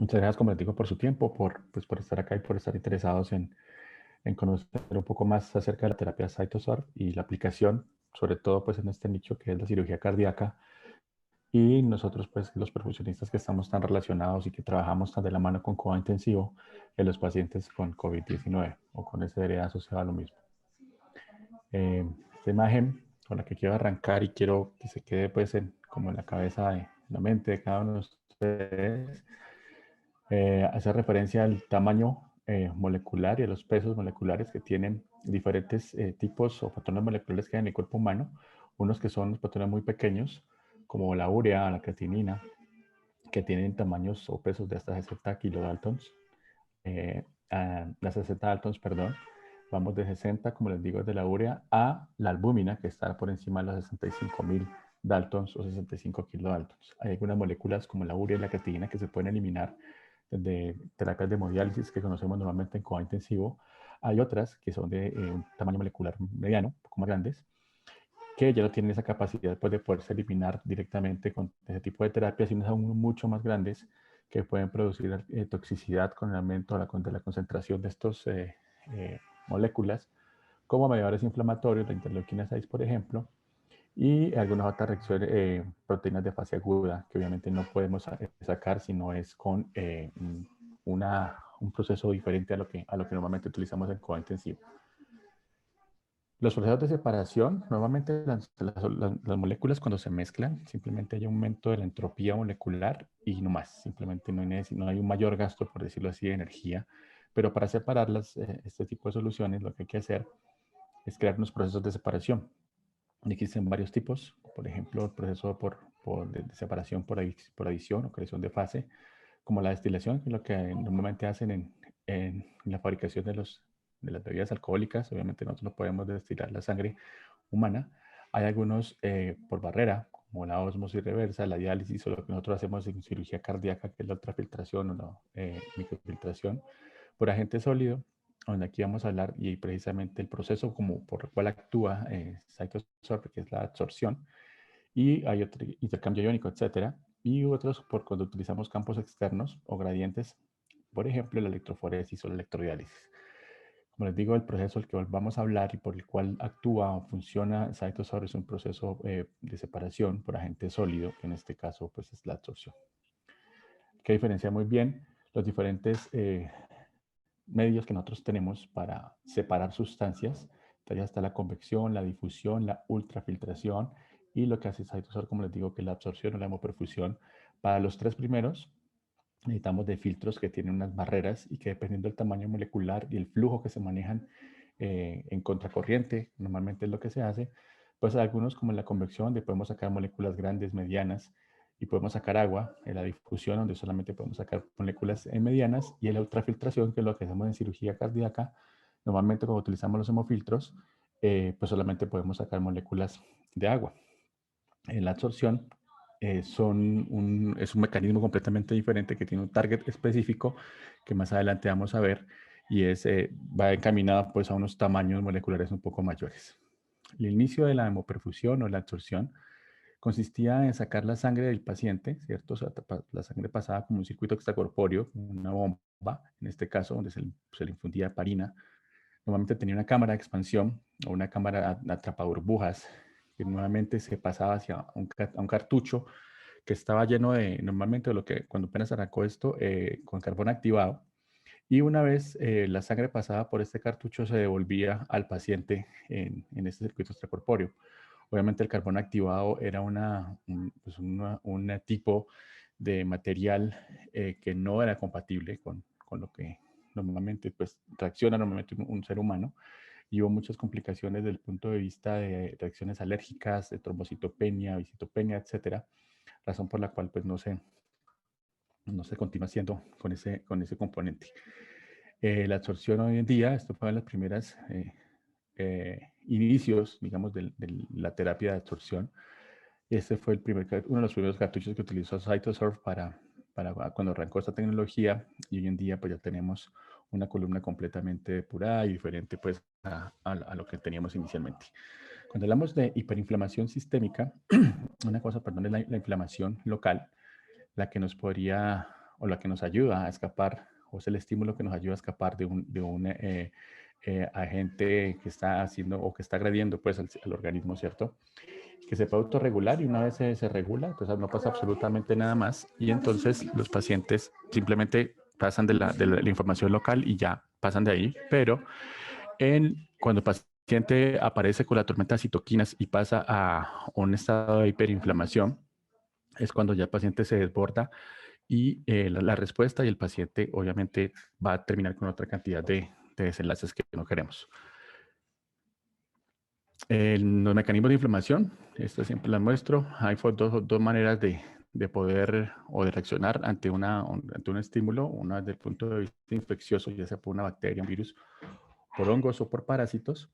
Muchas gracias, como les digo, por su tiempo, por estar acá y por estar interesados en conocer un poco más acerca de la terapia CytoSorb y la aplicación, sobre todo pues en este nicho que es la cirugía cardíaca. Y nosotros, pues, los perfusionistas que estamos tan relacionados y que trabajamos tan de la mano con cuidado intensivo en los pacientes con COVID-19 o con SDRA asociado a lo mismo. Esta imagen con la que quiero arrancar y quiero que se quede pues como en la cabeza de la mente de cada uno de ustedes, hace referencia al tamaño molecular y a los pesos moleculares que tienen diferentes tipos o patrones moleculares que hay en el cuerpo humano. Unos que son los patrones muy pequeños, como la urea, la creatinina, que tienen tamaños o pesos de hasta 60 kilodaltons, las 60 daltons, perdón. Vamos de 60, como les digo, de la urea a la albúmina, que está por encima de los 65.000 daltons o 65 kilodaltons. Hay algunas moléculas como la urea y la creatinina que se pueden eliminar de terapias de hemodiálisis que conocemos normalmente en cuidado intensivo. Hay otras que son de un tamaño molecular mediano, un poco más grandes, que ya no tienen esa capacidad pues, de poderse eliminar directamente con ese tipo de terapias, sino aún mucho más grandes que pueden producir toxicidad con el aumento de la concentración de estas moléculas, como mediadores inflamatorios, la interleuquina 6, por ejemplo, y algunas otras reacciones, proteínas de fase aguda, que obviamente no podemos sacar si no es con un proceso diferente a lo que normalmente utilizamos en cuidado intensivo. Los procesos de separación, normalmente las moléculas cuando se mezclan, simplemente hay un aumento de la entropía molecular y no más, simplemente no hay un mayor gasto, por decirlo así, de energía. Pero para separarlas, este tipo de soluciones, lo que hay que hacer es crear unos procesos de separación. Y existen varios tipos, por ejemplo, el proceso de separación por adición o creación de fase, como la destilación, que es lo que normalmente hacen en la fabricación de las bebidas alcohólicas. Obviamente nosotros no podemos destilar la sangre humana. Hay algunos por barrera, como la ósmosis reversa, la diálisis, o lo que nosotros hacemos en cirugía cardíaca, que es la ultrafiltración o la microfiltración, por agente sólido, donde aquí vamos a hablar y precisamente el proceso como por el cual actúa CytoSorb, que es la absorción, y hay otro intercambio iónico, etcétera, y otros por cuando utilizamos campos externos o gradientes, por ejemplo, la electroforesis o la electrodiálisis. Como les digo, el proceso del que vamos a hablar y por el cual actúa o funciona CytoSorb es un proceso de separación por agente sólido, que en este caso pues, es la absorción, que diferencia muy bien los diferentes medios que nosotros tenemos para separar sustancias. Entonces ya está la convección, la difusión, la ultrafiltración y lo que hace CytoSorb, como les digo, que es la absorción o la hemoperfusión. Para los tres primeros necesitamos de filtros que tienen unas barreras y que dependiendo del tamaño molecular y el flujo que se manejan en contracorriente, normalmente es lo que se hace, pues algunos como en la convección, donde podemos sacar moléculas grandes, medianas, y podemos sacar agua, en la difusión, donde solamente podemos sacar moléculas medianas, y en la ultrafiltración, que es lo que hacemos en cirugía cardíaca, normalmente cuando utilizamos los hemofiltros, pues solamente podemos sacar moléculas de agua. En la absorción es un mecanismo completamente diferente que tiene un target específico que más adelante vamos a ver y va encaminado pues a unos tamaños moleculares un poco mayores. El inicio de la hemoperfusión o la absorción consistía en sacar la sangre del paciente, ¿cierto? O sea, la sangre pasaba como un circuito extracorpóreo, una bomba, en este caso, donde se le infundía heparina. Normalmente tenía una cámara de expansión o una cámara atrapa-burbujas que nuevamente se pasaba hacia un cartucho que estaba lleno normalmente de lo que cuando apenas arrancó esto, con carbón activado. Y una vez la sangre pasada por este cartucho se devolvía al paciente en este circuito extracorpóreo. Obviamente el carbón activado era pues un tipo de material que no era compatible con lo que normalmente pues, reacciona normalmente un ser humano y hubo muchas complicaciones desde el punto de vista de reacciones alérgicas, de trombocitopenia, visitopenia, etcétera, razón por la cual pues no se continúa haciendo con ese componente. La absorción hoy en día, esto fue de las primeras inicios, digamos, de la terapia de absorción. Este fue uno de los primeros cartuchos que utilizó CytoSorb para cuando arrancó esta tecnología y hoy en día pues ya tenemos una columna completamente depurada y diferente pues a lo que teníamos inicialmente. Cuando hablamos de hiperinflamación sistémica, una cosa, perdón, es la inflamación local, la que nos podría o la que nos ayuda a escapar, o es el estímulo que nos ayuda a escapar de un agente que está haciendo o que está agrediendo pues al organismo, ¿cierto? Que se puede autorregular y una vez se regula, entonces no pasa absolutamente nada más y entonces los pacientes simplemente pasan de la información local y ya pasan de ahí, pero cuando el paciente aparece con la tormenta de citoquinas y pasa a un estado de hiperinflamación, es cuando ya el paciente se desborda y la respuesta y el paciente obviamente va a terminar con otra cantidad de desenlaces que no queremos. Los mecanismos de inflamación, esto siempre las muestro. Hay dos maneras de poder o de reaccionar ante un estímulo, una desde el punto de vista infeccioso, ya sea por una bacteria, un virus, por hongos o por parásitos,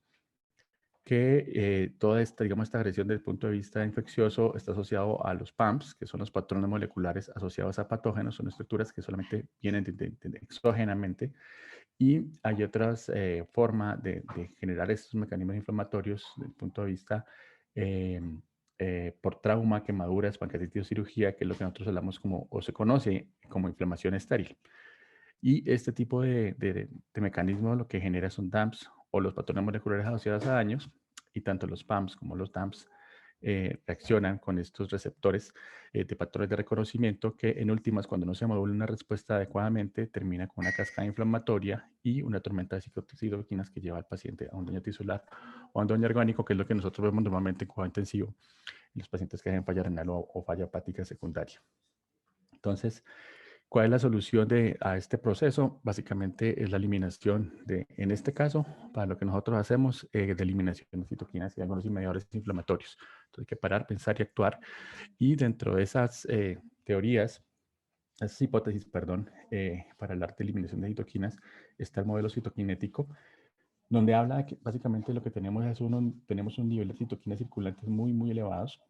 que toda esta, digamos, esta agresión desde el punto de vista infeccioso está asociado a los PAMPs, que son los patrones moleculares asociados a patógenos, son estructuras que solamente vienen exógenamente. Y hay otras formas de generar estos mecanismos inflamatorios desde el punto de vista por trauma, quemaduras, pancreatitis o cirugía, que es lo que nosotros hablamos como, o se conoce como inflamación estéril. Y este tipo de mecanismo lo que genera son DAMPs o los patrones moleculares asociados a daños, y tanto los PAMPs como los DAMPs reaccionan con estos receptores de patrones de reconocimiento que en últimas, cuando no se modula una respuesta adecuadamente, termina con una cascada inflamatoria y una tormenta de citoquinas que lleva al paciente a un daño tisular o a un daño orgánico, que es lo que nosotros vemos normalmente en cuidado intensivo en los pacientes que tienen falla renal o falla hepática secundaria. Entonces, ¿cuál es la solución a este proceso? Básicamente es la eliminación en este caso, para lo que nosotros hacemos, de eliminación de citoquinas y algunos mediadores inflamatorios. Entonces hay que parar, pensar y actuar. Y dentro de esas teorías, esas hipótesis, perdón, para hablar de eliminación de citoquinas, está el modelo citoquinético, donde habla que básicamente lo que tenemos es tenemos un nivel de citoquinas circulantes muy, muy elevados,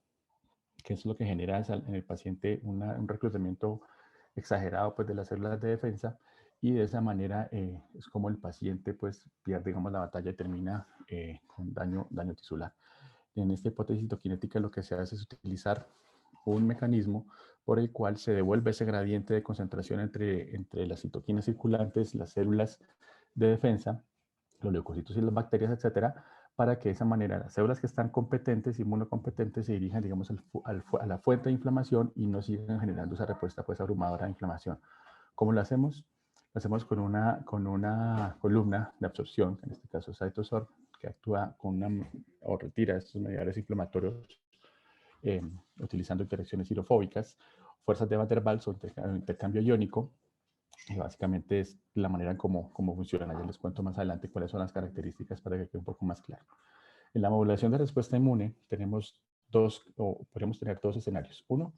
que es lo que genera en el paciente un reclutamiento exagerado pues, de las células de defensa, y de esa manera es como el paciente pues pierde, digamos, la batalla y termina con daño tisular. En esta hipótesis citoquinética lo que se hace es utilizar un mecanismo por el cual se devuelve ese gradiente de concentración entre las citoquinas circulantes, las células de defensa, los leucocitos y las bacterias, etcétera, para que de esa manera las células que están competentes, inmunocompetentes, se dirijan, digamos, a la fuente de inflamación y no sigan generando esa respuesta pues abrumadora de inflamación. ¿Cómo lo hacemos? Lo hacemos con una columna de absorción, que en este caso es CytoSorb, que actúa o retira estos mediadores inflamatorios utilizando interacciones hidrofóbicas, fuerzas de Van der Waals o intercambio iónico, y básicamente es la manera en cómo funciona. Ya les cuento más adelante cuáles son las características para que quede un poco más claro. En la modulación de respuesta inmune tenemos podemos tener dos escenarios. Uno,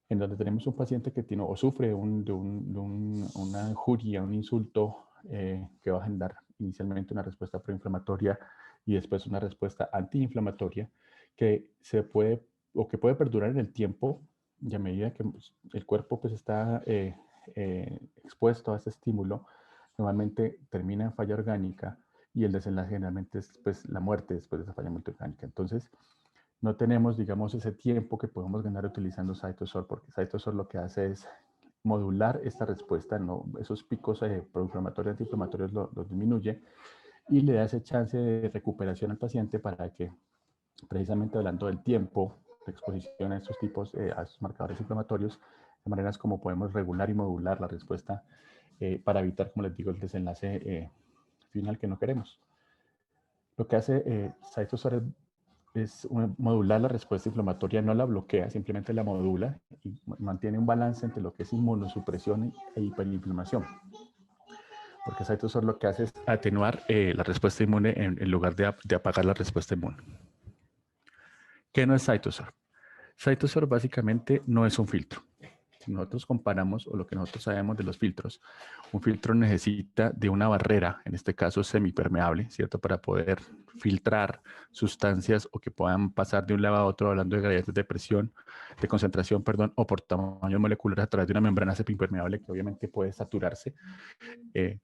en donde tenemos un paciente que tiene o sufre una injuria, un insulto que va a generar inicialmente una respuesta proinflamatoria y después una respuesta antiinflamatoria que puede perdurar en el tiempo, y a medida que el cuerpo pues está expuesto a ese estímulo, normalmente termina en falla orgánica y el desenlace generalmente es pues, la muerte después de esa falla multiorgánica. Entonces, no tenemos, digamos, ese tiempo que podemos ganar utilizando CytoSorb, porque CytoSorb lo que hace es modular esta respuesta, ¿no? Esos picos proinflamatorios, antiinflamatorios los disminuye y le da ese chance de recuperación al paciente para que, precisamente hablando del tiempo de exposición a estos tipos, a estos marcadores inflamatorios, de maneras como podemos regular y modular la respuesta para evitar, como les digo, el desenlace final que no queremos. Lo que hace CytoSorb es modular la respuesta inflamatoria, no la bloquea, simplemente la modula y mantiene un balance entre lo que es inmunosupresión e hiperinflamación. Porque CytoSorb lo que hace es atenuar la respuesta inmune en lugar de apagar la respuesta inmune. ¿Qué no es CytoSorb? CytoSorb básicamente no es un filtro. Si nosotros comparamos, o lo que nosotros sabemos de los filtros, un filtro necesita de una barrera, en este caso semipermeable, ¿cierto? Para poder filtrar sustancias o que puedan pasar de un lado a otro, hablando de gradientes de presión, de concentración, perdón, o por tamaño molecular a través de una membrana semipermeable que obviamente puede saturarse.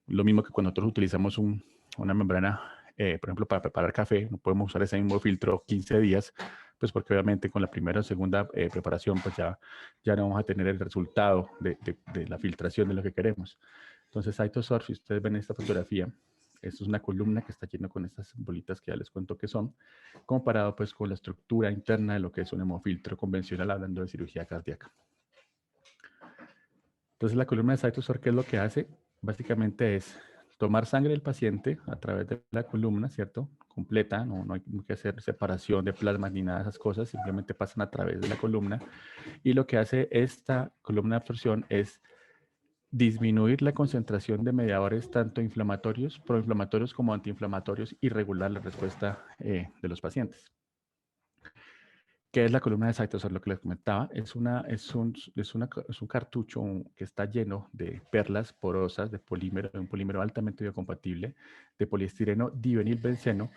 Lo mismo que cuando nosotros utilizamos una membrana, por ejemplo, para preparar café, no podemos usar ese mismo filtro 15 días, pues porque obviamente con la primera o segunda preparación, pues ya no vamos a tener el resultado de la filtración de lo que queremos. Entonces, CytoSorb, si ustedes ven esta fotografía, esto es una columna que está llena con estas bolitas que ya les cuento que son, comparado pues con la estructura interna de lo que es un hemofiltro convencional hablando de cirugía cardíaca. Entonces, la columna de CytoSorb, ¿qué es lo que hace? Básicamente es tomar sangre del paciente a través de la columna, ¿cierto? Completa, no hay que hacer separación de plasmas ni nada de esas cosas, simplemente pasan a través de la columna. Y lo que hace esta columna de absorción es disminuir la concentración de mediadores tanto inflamatorios, proinflamatorios como antiinflamatorios y regular la respuesta de los pacientes. ¿Qué es la columna de CytoSorb? Lo que les comentaba es un cartucho que está lleno de perlas porosas de un polímero altamente biocompatible de poliestireno divinilbenceno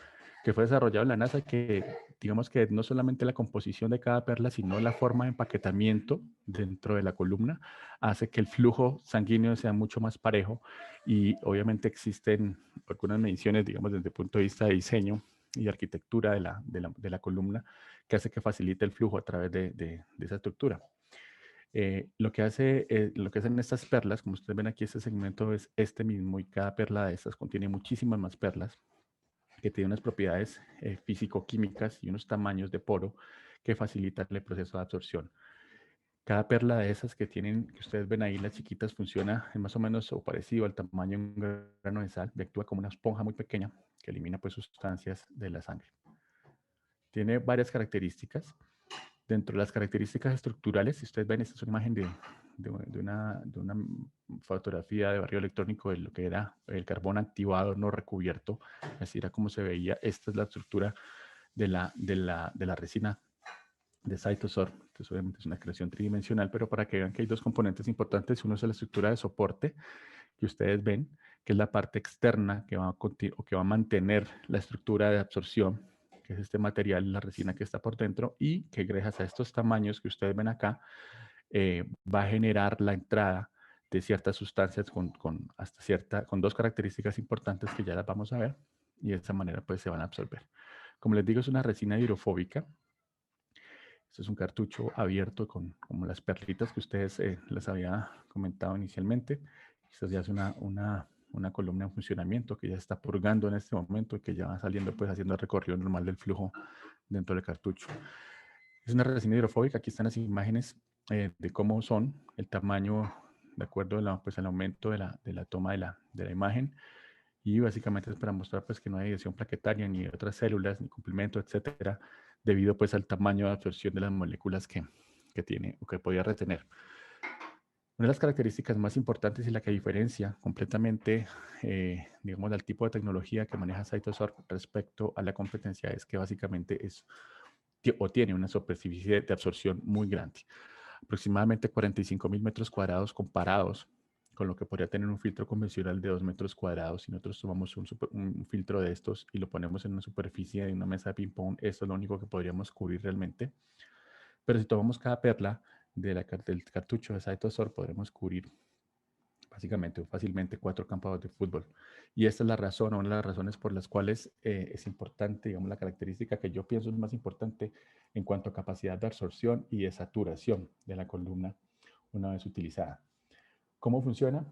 que fue desarrollado en la NASA, que digamos que no solamente la composición de cada perla, sino la forma de empaquetamiento dentro de la columna hace que el flujo sanguíneo sea mucho más parejo y obviamente existen algunas mediciones, digamos, desde el punto de vista de diseño y arquitectura de la columna que hace que facilite el flujo a través de esa estructura. Lo que hacen estas perlas, como ustedes ven aquí, este segmento es este mismo y cada perla de estas contiene muchísimas más perlas que tienen unas propiedades físico-químicas y unos tamaños de poro que facilitan el proceso de absorción. Cada perla de esas que ustedes ven ahí, las chiquitas, funciona más o menos o parecido al tamaño de un grano de sal, y actúa como una esponja muy pequeña que elimina pues sustancias de la sangre. Tiene varias características. Dentro de las características estructurales, si ustedes ven, esta es una imagen de una fotografía de barrio electrónico de lo que era el carbón activado no recubierto, así era como se veía. Esta es la estructura de la resina de CytoSorb. Entonces, obviamente es una creación tridimensional, pero para que vean que hay dos componentes importantes, uno es la estructura de soporte que ustedes ven, que es la parte externa que va a mantener la estructura de absorción, que es este material, la resina que está por dentro, y que gracias a estos tamaños que ustedes ven acá, va a generar la entrada de ciertas sustancias con dos características importantes que ya las vamos a ver, y de esta manera pues se van a absorber. Como les digo, es una resina hidrofóbica. Este es un cartucho abierto con como las perlitas que ustedes les había comentado inicialmente. Esta ya es una columna en funcionamiento que ya está purgando en este momento y que ya va saliendo, pues haciendo el recorrido normal del flujo dentro del cartucho. Es una resina hidrofóbica. Aquí están las imágenes de cómo son, el tamaño, de acuerdo al aumento de la toma de la imagen. Y básicamente es para mostrar pues que no hay adhesión plaquetaria ni de otras células, ni complemento, etcétera, debido pues al tamaño de absorción de las moléculas que tiene o que podía retener. Una de las características más importantes y la que diferencia completamente, digamos, del tipo de tecnología que maneja CytoSorb respecto a la competencia es que básicamente tiene una superficie de absorción muy grande, aproximadamente 45.000 metros cuadrados comparados con lo que podría tener un filtro convencional de 2 metros cuadrados. Si nosotros tomamos un filtro de estos y lo ponemos en una superficie de una mesa de ping-pong, esto es lo único que podríamos cubrir realmente. Pero si tomamos cada perla del cartucho de CytoSorb, podremos cubrir básicamente fácilmente 4 campos de fútbol. Y esta es la razón, una de las razones por las cuales es importante, digamos, la característica que yo pienso es más importante en cuanto a capacidad de absorción y de saturación de la columna una vez utilizada. ¿Cómo funciona?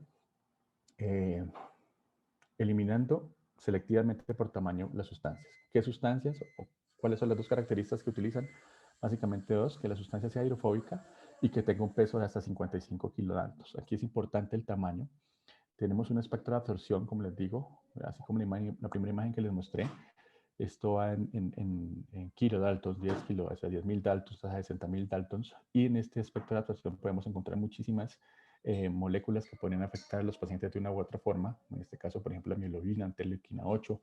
Eliminando selectivamente por tamaño las sustancias. ¿Qué sustancias o cuáles son las dos características que utilizan? Básicamente dos, que la sustancia sea hidrofóbica y que tenga un peso de hasta 55 kilodaltos. Aquí es importante el tamaño. Tenemos un espectro de absorción, como les digo, así como la primera imagen que les mostré. Esto va en kilodaltons, 10 kilos, o sea, 10.000 daltons hasta 60.000 daltons. Y en este espectro de absorción podemos encontrar muchísimas moléculas que pueden afectar a los pacientes de una u otra forma. En este caso, por ejemplo, la mieloidina, interleuquina 8,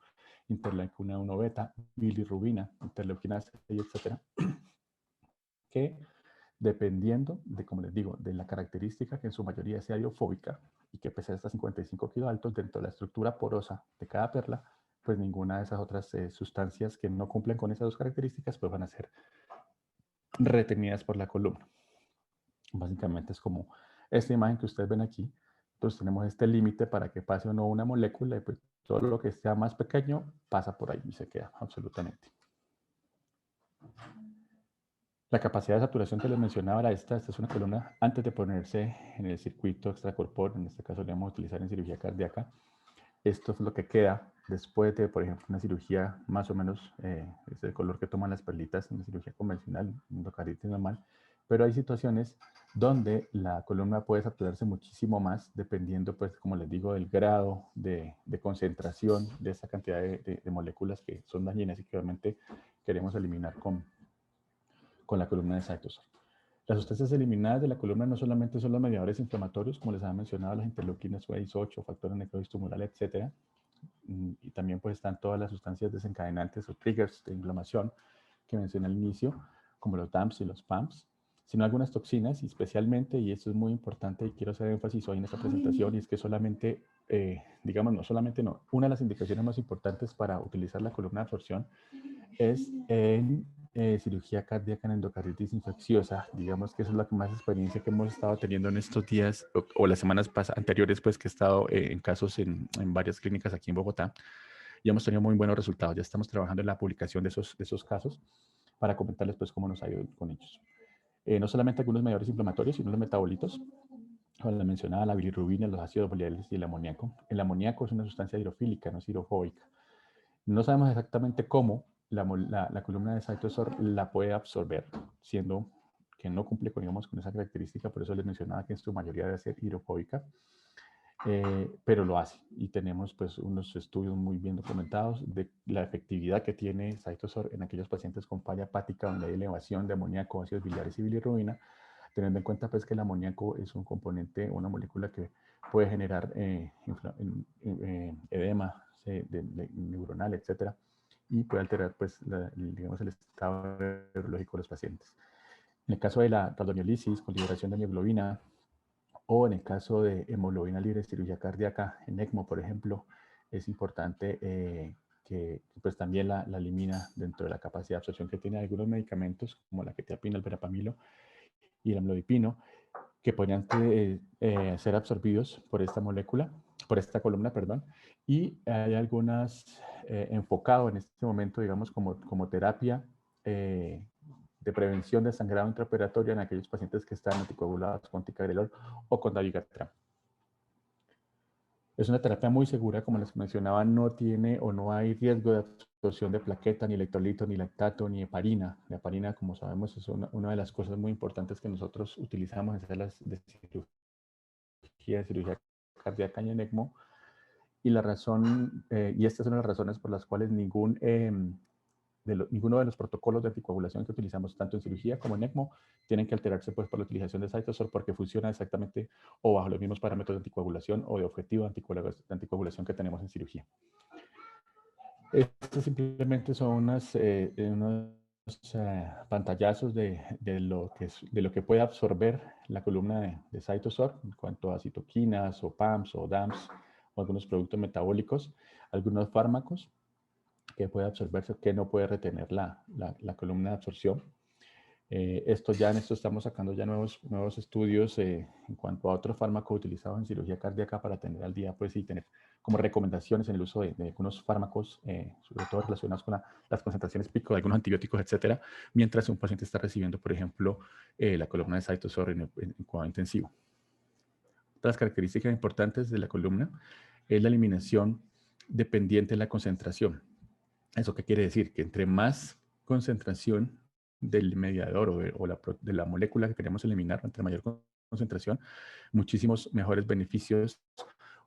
interleuquina 1 beta, bilirrubina, interleuquina 6, etcétera, que dependiendo de, como les digo, de la característica que en su mayoría sea hidrofóbica y que pese hasta 55 kilodaltos dentro de la estructura porosa de cada perla, pues ninguna de esas otras sustancias que no cumplen con esas dos características pues van a ser retenidas por la columna. Básicamente es como esta imagen que ustedes ven aquí. Entonces tenemos este límite para que pase o no una molécula y pues todo lo que sea más pequeño pasa por ahí y se queda absolutamente. La capacidad de saturación que les mencionaba era esta es una columna antes de ponerse en el circuito extracorpóreo, en este caso lo vamos a utilizar en cirugía cardíaca. Esto es lo que queda después de, por ejemplo, una cirugía más o menos, es el color que toman las perlitas en una cirugía convencional, endocarditis normal, pero hay situaciones donde la columna puede saturarse muchísimo más dependiendo, pues, como les digo, del grado de concentración de esa cantidad de moléculas que son dañinas y que obviamente queremos eliminar con la columna de cytosol. Las sustancias eliminadas de la columna no solamente son los mediadores inflamatorios, como les había mencionado, las interleuquinas 6-8, factores necrosis tumoral, etcétera, y también pues están todas las sustancias desencadenantes o triggers de inflamación que mencioné al inicio, como los DAMPs y los PAMPs, sino algunas toxinas, y especialmente, y esto es muy importante y quiero hacer énfasis hoy en esta presentación, y es que solamente, digamos, no solamente no, una de las indicaciones más importantes para utilizar la columna de absorción es en cirugía cardíaca en endocarditis infecciosa. Digamos que esa es la más experiencia que hemos estado teniendo en estos días o las semanas anteriores, pues que he estado en casos en varias clínicas aquí en Bogotá y hemos tenido muy buenos resultados. Ya estamos trabajando en la publicación de esos casos para comentarles pues cómo nos ha ido con ellos. No solamente algunos mediadores inflamatorios, sino los metabolitos. Como les mencionaba, la bilirrubina, los ácidos biliares y el amoníaco. El amoníaco es una sustancia hidrofílica, no es hidrofóbica. No sabemos exactamente cómo la columna de cytosol la puede absorber, siendo que no cumple con, digamos, con esa característica, por eso les mencionaba que en su mayoría debe ser hidrofóbica, pero lo hace. Y tenemos pues unos estudios muy bien documentados de la efectividad que tiene cytosol en aquellos pacientes con falla hepática donde hay elevación de amoníaco, ácidos biliares y bilirrubina, teniendo en cuenta pues que el amoníaco es un componente, una molécula que puede generar edema neuronal, etcétera, y puede alterar pues digamos el estado neurológico de los pacientes. En el caso de la rhabdomiolisis con liberación de mioglobina o en el caso de hemoglobina libre de cirugía cardíaca en ECMO, por ejemplo, es importante que pues también la elimina dentro de la capacidad de absorción que tiene algunos medicamentos como la quetiapina, el verapamilo y el amlodipino, que podrían ser absorbidos por esta molécula, por esta columna, perdón, y hay algunas enfocado en este momento, digamos, como terapia de prevención de sangrado intraoperatorio en aquellos pacientes que están anticoagulados con ticagrelor o con dabigatran. Es una terapia muy segura, como les mencionaba, no tiene o no hay riesgo de absorción de plaqueta, ni electrolito, ni lactato, ni heparina. La heparina, como sabemos, es una de las cosas muy importantes que nosotros utilizamos en salas de cirugía cardíaca y en ECMO. Y la razón, y esta es una de las razones por las cuales ninguno de los protocolos de anticoagulación que utilizamos tanto en cirugía como en ECMO tienen que alterarse pues por la utilización de cytosol porque funciona exactamente o bajo los mismos parámetros de anticoagulación o de objetivo de anticoagulación que tenemos en cirugía. Estos simplemente son unos pantallazos de lo que puede absorber la columna de cytosol en cuanto a citoquinas o PAMs o DAMs o algunos productos metabólicos, algunos fármacos que puede absorberse, que no puede retener la columna de absorción. Esto estamos sacando ya nuevos estudios en cuanto a otros fármacos utilizados en cirugía cardíaca para tener al día, pues, y tener como recomendaciones en el uso de algunos fármacos, sobre todo relacionados con las concentraciones pico de algunos antibióticos, etcétera, mientras un paciente está recibiendo, por ejemplo, la columna de cytosol en cuidado intensivo. Otras características importantes de la columna es la eliminación dependiente de la concentración. ¿Eso qué quiere decir? Que entre más concentración del mediador de la molécula que queremos eliminar, entre mayor concentración, muchísimos mejores beneficios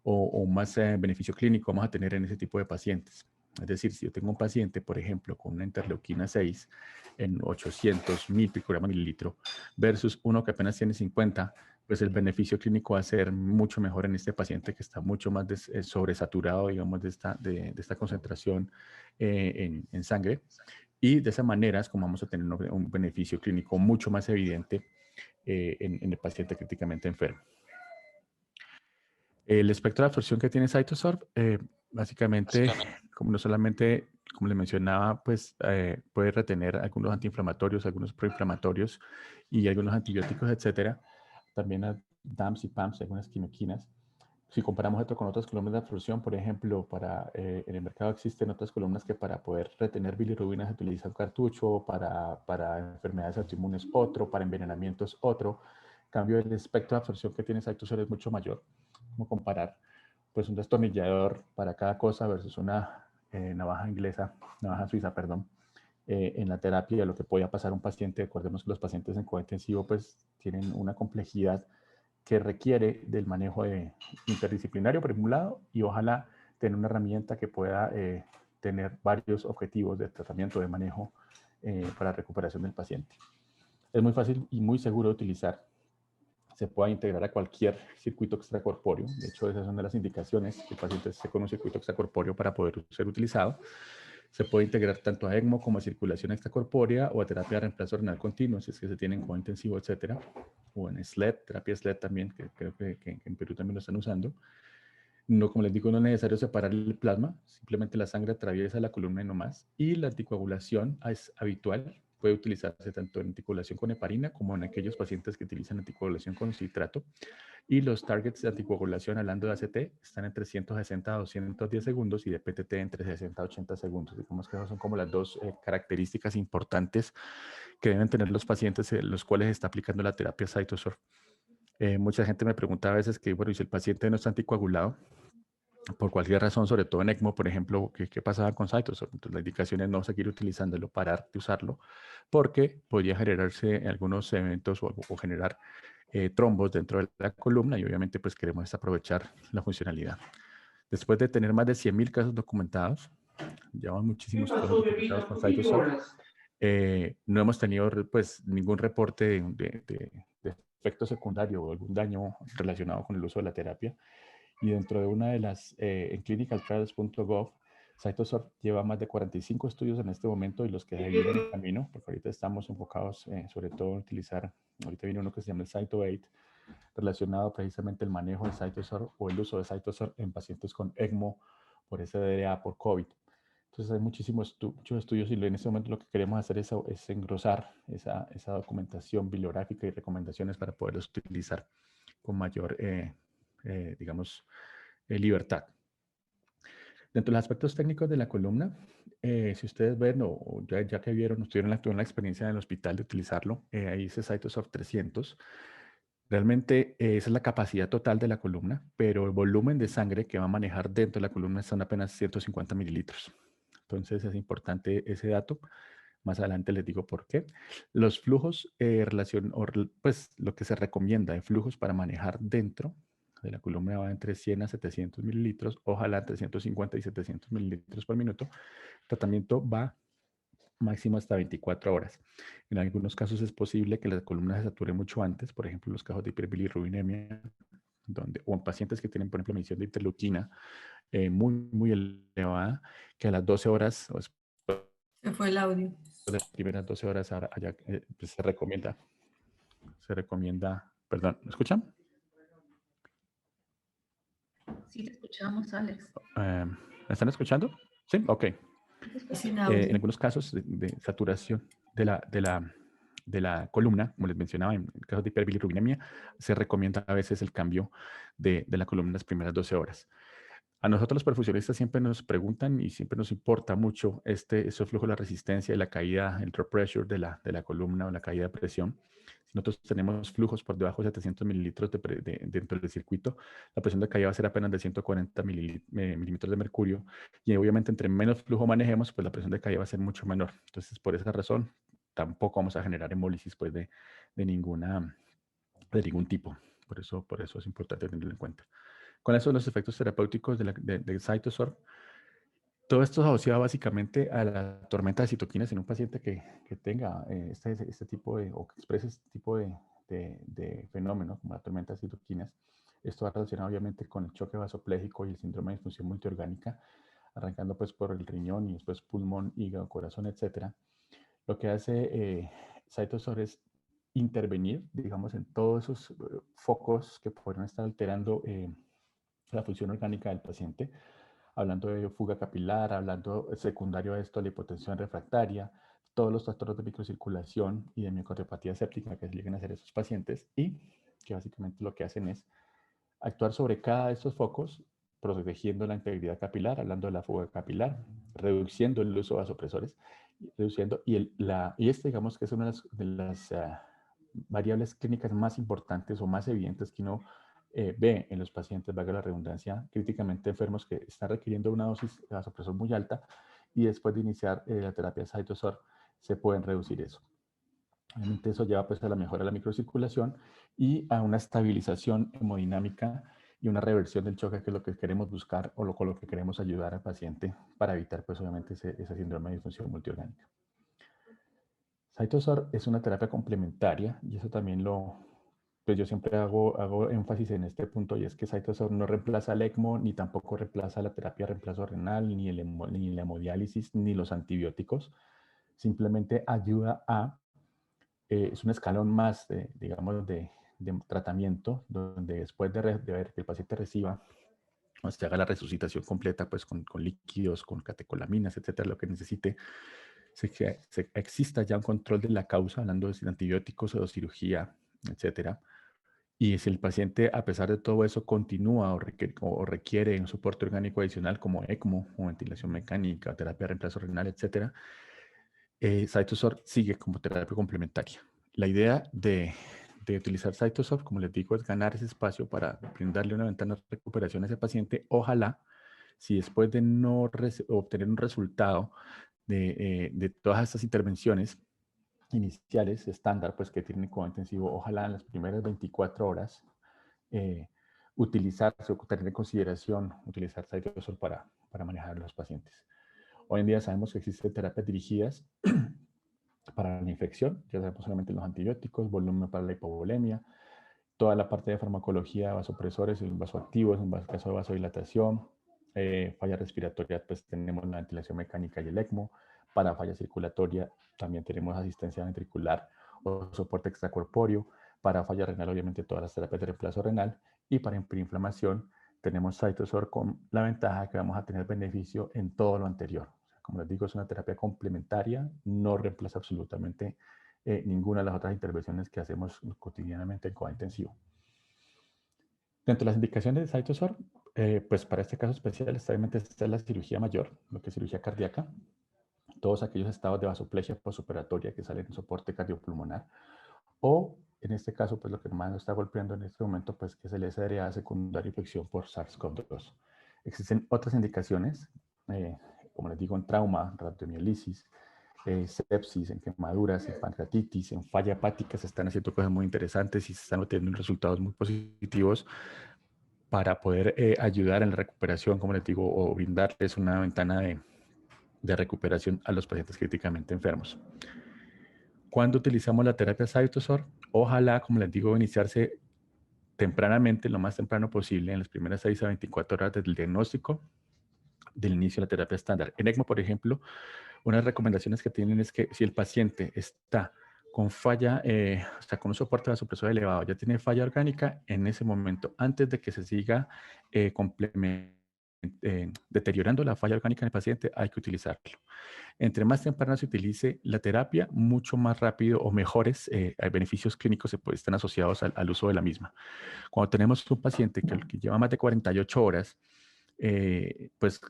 o más beneficio clínico vamos a tener en ese tipo de pacientes. Es decir, si yo tengo un paciente, por ejemplo, con una interleuquina 6 en 800.000 picogramos mililitro versus uno que apenas tiene 50, pues el beneficio clínico va a ser mucho mejor en este paciente que está mucho más sobresaturado, digamos, de esta concentración en sangre. Y de esa manera es como vamos a tener un beneficio clínico mucho más evidente en el paciente críticamente enfermo. El espectro de absorción que tiene CytoSorb, básicamente, como no solamente, como le mencionaba, pues puede retener algunos antiinflamatorios, algunos proinflamatorios y algunos antibióticos, etcétera. También a DAMs y PAMs, algunas quimoquinas. si comparamos esto con otras columnas de absorción, por ejemplo, en el mercado existen otras columnas que para poder retener bilirrubina se utiliza un cartucho, para enfermedades autoinmunes otro, para envenenamientos otro. En cambio, el espectro de absorción que tiene CytoSorb es mucho mayor. Como comparar pues un destornillador para cada cosa versus una navaja suiza, perdón, en la terapia, lo que podía pasar a un paciente. Recordemos que los pacientes en cuidado intensivo pues tienen una complejidad que requiere del manejo interdisciplinario por un lado, y ojalá tener una herramienta que pueda tener varios objetivos de tratamiento, de manejo para recuperación del paciente. Es muy fácil y muy seguro de utilizar. Se pueda integrar a cualquier circuito extracorpóreo. De hecho, esas son de las indicaciones, que el paciente esté con un circuito extracorpóreo para poder ser utilizado. Se puede integrar tanto a ECMO como a circulación extracorpórea o a terapia de reemplazo renal continuo, si es que se tiene en cointensivo, etcétera, o en SLED, terapia SLED también, que creo que en Perú también lo están usando. No, como les digo, no es necesario separar el plasma, simplemente la sangre atraviesa la columna y no más. Y la anticoagulación es habitual, puede utilizarse tanto en anticoagulación con heparina como en aquellos pacientes que utilizan anticoagulación con citrato. Y los targets de anticoagulación, hablando de ACT, están entre 160 a 210 segundos y de PTT entre 60 a 80 segundos. Digamos que esas son como las dos características importantes que deben tener los pacientes en los cuales está aplicando la terapia CytoSorb. Mucha gente me pregunta a veces que, bueno, y si el paciente no está anticoagulado, por cualquier razón, sobre todo en ECMO, por ejemplo, ¿qué pasaba con CytoSorb? Entonces, la indicación es no seguir utilizándolo, parar de usarlo, porque podría generarse algunos eventos o generar trombos dentro de la columna, y obviamente pues queremos aprovechar la funcionalidad. Después de tener más de 100.000 casos documentados, llevan muchísimos casos documentados con CytoSorb, no hemos tenido pues ningún reporte de efecto secundario o algún daño relacionado con el uso de la terapia. Y dentro de una de las, en clinicaltrials.gov, CytoSorb lleva más de 45 estudios en este momento, y los que vienen en camino, porque ahorita estamos enfocados sobre todo en utilizar, ahorita viene uno que se llama el Cyto8, relacionado precisamente al manejo de CytoSorb o el uso de CytoSorb en pacientes con ECMO por SDRA, por COVID. Entonces hay muchos estudios, y en este momento lo que queremos hacer es engrosar esa documentación bibliográfica y recomendaciones para poderlos utilizar con mayor, digamos, libertad. Dentro de los aspectos técnicos de la columna, si ustedes ven o ya que vieron, tuvieron la experiencia en el hospital de utilizarlo, ahí dice CytoSorb 300. Realmente esa es la capacidad total de la columna, pero el volumen de sangre que va a manejar dentro de la columna son apenas 150 mililitros. Entonces es importante ese dato. Más adelante les digo por qué. Los flujos, pues lo que se recomienda de flujos para manejar dentro de la columna va entre 100 a 700 mililitros, ojalá entre 150 y 700 mililitros por minuto. El tratamiento va máximo hasta 24 horas. En algunos casos es posible que la columna se sature mucho antes, por ejemplo, los casos de hiperbilirrubinemia, o en pacientes que tienen, por ejemplo, emisión de interleuquina muy elevada, que a las 12 horas o Se fue el audio. de las primeras 12 horas pues se recomienda, perdón, ¿me escuchan? Sí, te escuchamos, Alex. ¿Me están escuchando? Sí, ok. En algunos casos de saturación de la columna, como les mencionaba, en casos de hiperbilirrubinemia, se recomienda a veces el cambio de la columna en las primeras 12 horas. A nosotros los perfusionistas siempre nos preguntan y siempre nos importa mucho ese flujo de la resistencia y la caída, el drop pressure de la columna o la caída de presión. Si nosotros tenemos flujos por debajo de 700 mililitros dentro del circuito, la presión de caída va a ser apenas de 140 milímetros de mercurio, y obviamente entre menos flujo manejemos, pues la presión de caída va a ser mucho menor. Entonces, por esa razón, tampoco vamos a generar hemólisis pues, de ningún tipo. Por eso es importante tenerlo en cuenta. Con eso, los efectos terapéuticos de CytoSorb. Todo esto es asociado básicamente a la tormenta de citoquinas en un paciente que tenga este tipo o que exprese este tipo de fenómeno, como la tormenta de citoquinas. Esto va relacionado obviamente con el choque vasopléjico y el síndrome de disfunción multiorgánica, arrancando pues por el riñón y después pulmón, hígado, corazón, etc. Lo que hace CytoSorb es intervenir, digamos, en todos esos focos que podrían estar alterando la función orgánica del paciente, hablando de fuga capilar, hablando secundario a esto, la hipotensión refractaria, todos los trastornos de microcirculación y de miocardiopatía séptica que llegan a ser esos pacientes, y que básicamente lo que hacen es Actuar sobre cada de estos focos, protegiendo la integridad capilar, hablando de la fuga capilar, reduciendo el uso de vasopresores, reduciendo, y este digamos que es una de las variables clínicas más importantes o más evidentes que uno ve en los pacientes, valga la redundancia, críticamente enfermos que están requiriendo una dosis de vasopresor muy alta y después de iniciar la terapia CytoSorb se pueden reducir eso. Obviamente eso lleva pues a la mejora de la microcirculación y a una estabilización hemodinámica y una reversión del choque, que es lo que queremos buscar o con lo que queremos ayudar al paciente para evitar pues obviamente ese síndrome de disfunción multiorgánica. CytoSorb es una terapia complementaria y eso también pues yo siempre hago énfasis en este punto, y es que CytoSorb no reemplaza el ECMO, ni tampoco reemplaza la terapia de reemplazo renal, ni la hemodiálisis, ni los antibióticos. Simplemente ayuda es un escalón más, digamos, de tratamiento, donde después de ver que el paciente reciba o se haga la resucitación completa, pues con líquidos, con catecolaminas, etcétera, lo que necesite, exista ya un control de la causa, hablando de antibióticos o de cirugía, etcétera. Y si el paciente, a pesar de todo eso, continúa o requiere un soporte orgánico adicional como ECMO o ventilación mecánica, terapia de reemplazo renal, etcétera, CytoSorb sigue como terapia complementaria. La idea de utilizar CytoSorb, como les digo, es ganar ese espacio para brindarle una ventana de recuperación a ese paciente. Ojalá, si después de no obtener un resultado de todas estas intervenciones iniciales estándar, pues que tienen cuidado intensivo, ojalá en las primeras 24 horas utilizarse o tener en consideración utilizar CytoSorb para manejar a los pacientes. Hoy en día sabemos que existen terapias dirigidas para la infección, ya sabemos solamente los antibióticos, volumen para la hipovolemia, toda la parte de farmacología, vasopresores, vasoactivos, en caso de vasodilatación, falla respiratoria, pues tenemos la ventilación mecánica y el ECMO. Para falla circulatoria también tenemos asistencia ventricular o soporte extracorpóreo. Para falla renal, obviamente, todas las terapias de reemplazo renal. Y para inflamación tenemos CytoSorb con la ventaja de que vamos a tener beneficio en todo lo anterior. O sea, como les digo, es una terapia complementaria, no reemplaza absolutamente ninguna de las otras intervenciones que hacemos cotidianamente en cuidado intensivo. Dentro de las indicaciones de CytoSorb, pues para este caso especial, obviamente está la cirugía mayor, lo que es cirugía cardíaca, todos aquellos estados de vasoplegia postoperatoria que salen en soporte cardiopulmonar, o en este caso, pues lo que más nos está golpeando en este momento, pues que es el SRA secundario infección por SARS-CoV-2. Existen otras indicaciones, como les digo, en trauma, radiomielisis, sepsis, en quemaduras, en pancreatitis, en falla hepática. Se están haciendo cosas muy interesantes y se están obteniendo resultados muy positivos para poder ayudar en la recuperación, como les digo, o brindarles una ventana de recuperación a los pacientes críticamente enfermos. Cuando utilizamos la terapia CytoSorb, ojalá, como les digo, iniciarse tempranamente, lo más temprano posible, en las primeras 6 a 24 horas del diagnóstico, del inicio de la terapia estándar. En ECMO, por ejemplo, unas recomendaciones que tienen es que si el paciente está con falla, o sea, con un soporte vasopresor elevado, ya tiene falla orgánica, en ese momento, antes de que se siga deteriorando la falla orgánica en el paciente, hay que utilizarlo. Entre más temprano se utilice la terapia, mucho más rápido o mejores beneficios clínicos están asociados al uso de la misma. Cuando tenemos un paciente que lleva más de 48 horas, pues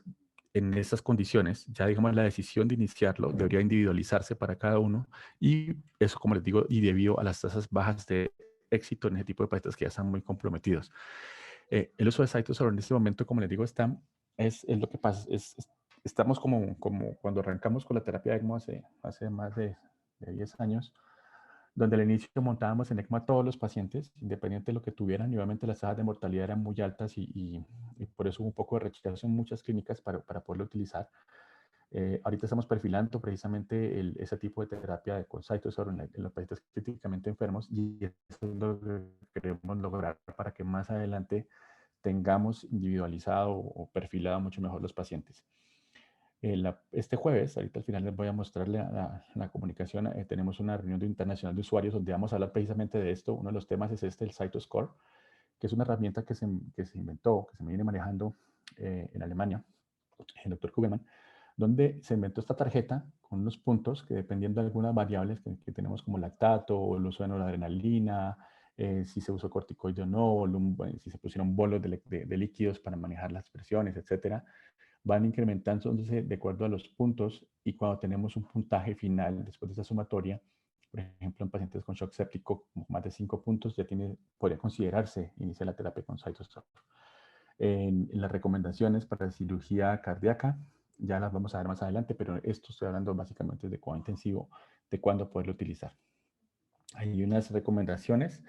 en esas condiciones, ya digamos la decisión de iniciarlo debería individualizarse para cada uno, y eso, como les digo, y debido a las tasas bajas de éxito en ese tipo de pacientes que ya están muy comprometidos. El uso de CytoSorb en este momento, como les digo, es lo que pasa, estamos como cuando arrancamos con la terapia ECMO hace más de 10 años, donde al inicio montábamos en ECMO a todos los pacientes, independiente de lo que tuvieran, y obviamente las tasas de mortalidad eran muy altas y por eso hubo un poco de rechazo en muchas clínicas para poderlo utilizar. Ahorita estamos perfilando precisamente ese tipo de terapia con CytoSorb en los pacientes críticamente enfermos, y eso es lo que queremos lograr para que más adelante tengamos individualizado o perfilado mucho mejor los pacientes. Este jueves, ahorita al final les voy a mostrar la comunicación, tenemos una reunión internacional de usuarios donde vamos a hablar precisamente de esto. Uno de los temas es el CytoScore, que es una herramienta que se inventó, que se viene manejando en Alemania, el doctor Kugelmann, donde se inventó esta tarjeta con unos puntos que, dependiendo de algunas variables que tenemos como lactato o el uso de noradrenalina, si se usó corticoide o no, si se pusieron bolos de líquidos para manejar las presiones, etcétera, van incrementándose de acuerdo a los puntos y cuando tenemos un puntaje final después de esa sumatoria, por ejemplo, en pacientes con shock séptico, más de 5 puntos, ya podría considerarse iniciar la terapia con CytoSorb. En las recomendaciones para cirugía cardíaca, ya las vamos a ver más adelante, pero esto estoy hablando básicamente de cuadro intensivo, de cuándo poderlo utilizar. Hay unas recomendaciones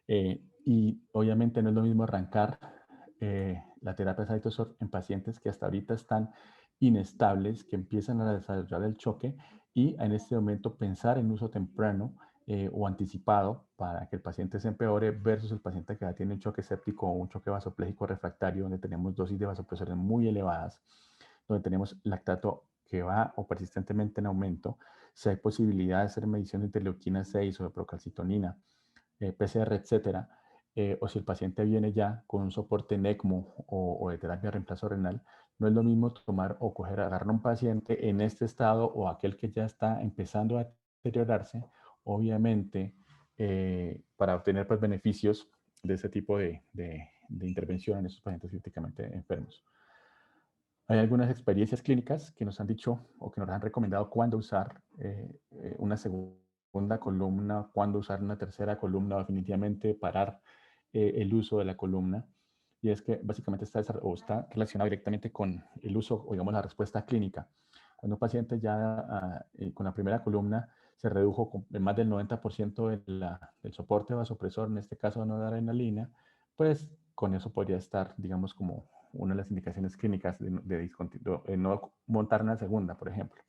y obviamente no es lo mismo arrancar la terapia de CytoSorb en pacientes que hasta ahorita están inestables, que empiezan a desarrollar el choque y en este momento pensar en uso temprano o anticipado para que el paciente se empeore versus el paciente que ya tiene un choque séptico o un choque vasopléjico refractario donde tenemos dosis de vasopresores muy elevadas, donde tenemos lactato que va o persistentemente en aumento, si hay posibilidad de hacer medición de interleuquina 6 o de procalcitonina, PCR, etcétera, o si el paciente viene ya con un soporte en ECMO o de terapia de reemplazo renal, no es lo mismo tomar o agarrar a un paciente en este estado o aquel que ya está empezando a deteriorarse, obviamente, para obtener pues, beneficios de ese tipo de intervención en estos pacientes críticamente enfermos. Hay algunas experiencias clínicas que nos han dicho o que nos han recomendado cuándo usar una segunda columna, cuándo usar una tercera columna o definitivamente parar el uso de la columna. Y es que básicamente está relacionado directamente con el uso o digamos la respuesta clínica. Cuando un paciente ya con la primera columna se redujo en más del 90% del soporte vasopresor, en este caso no de adrenalina, pues con eso podría estar, digamos, como una de las indicaciones clínicas de no montar una segunda, por ejemplo.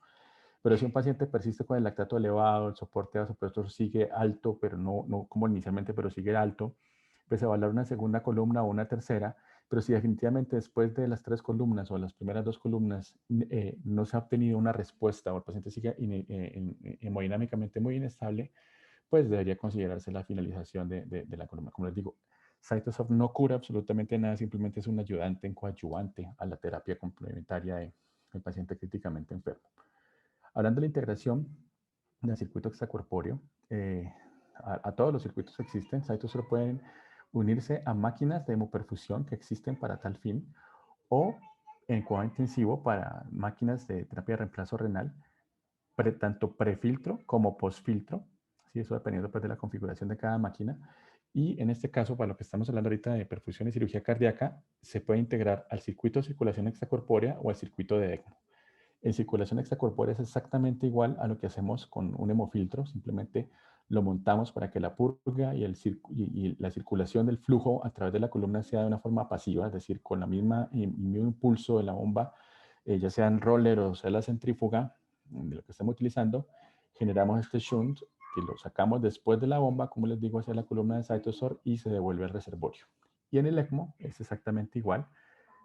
Pero si un paciente persiste con el lactato elevado, el soporte vasopresor sigue alto, pero no como inicialmente, pero sigue alto, pues evaluar una segunda columna o una tercera, pero si definitivamente después de las 3 columnas o las primeras 2 columnas no se ha obtenido una respuesta o el paciente sigue hemodinámicamente muy inestable, pues debería considerarse la finalización de la columna. Como les digo, CytoSorb no cura absolutamente nada, simplemente es un ayudante en coadyuvante a la terapia complementaria del paciente críticamente enfermo. Hablando de la integración del circuito extracorpóreo, a todos los circuitos que existen, CytoSorb pueden unirse a máquinas de hemoperfusión que existen para tal fin o en cuadro intensivo para máquinas de terapia de reemplazo renal, tanto prefiltro como postfiltro, ¿sí? Eso dependiendo pues, de la configuración de cada máquina. Y en este caso, para lo que estamos hablando ahorita de perfusión y cirugía cardíaca, se puede integrar al circuito de circulación extracorpórea o al circuito de ECMO. En circulación extracorpórea es exactamente igual a lo que hacemos con un hemofiltro, simplemente lo montamos para que la purga y la circulación del flujo a través de la columna sea de una forma pasiva, es decir, con el mismo impulso de la bomba, ya sea en roller o sea la centrífuga, de lo que estamos utilizando, generamos este shunt que lo sacamos después de la bomba, como les digo, hacia la columna de CytoSorb y se devuelve al reservorio. Y en el ECMO es exactamente igual.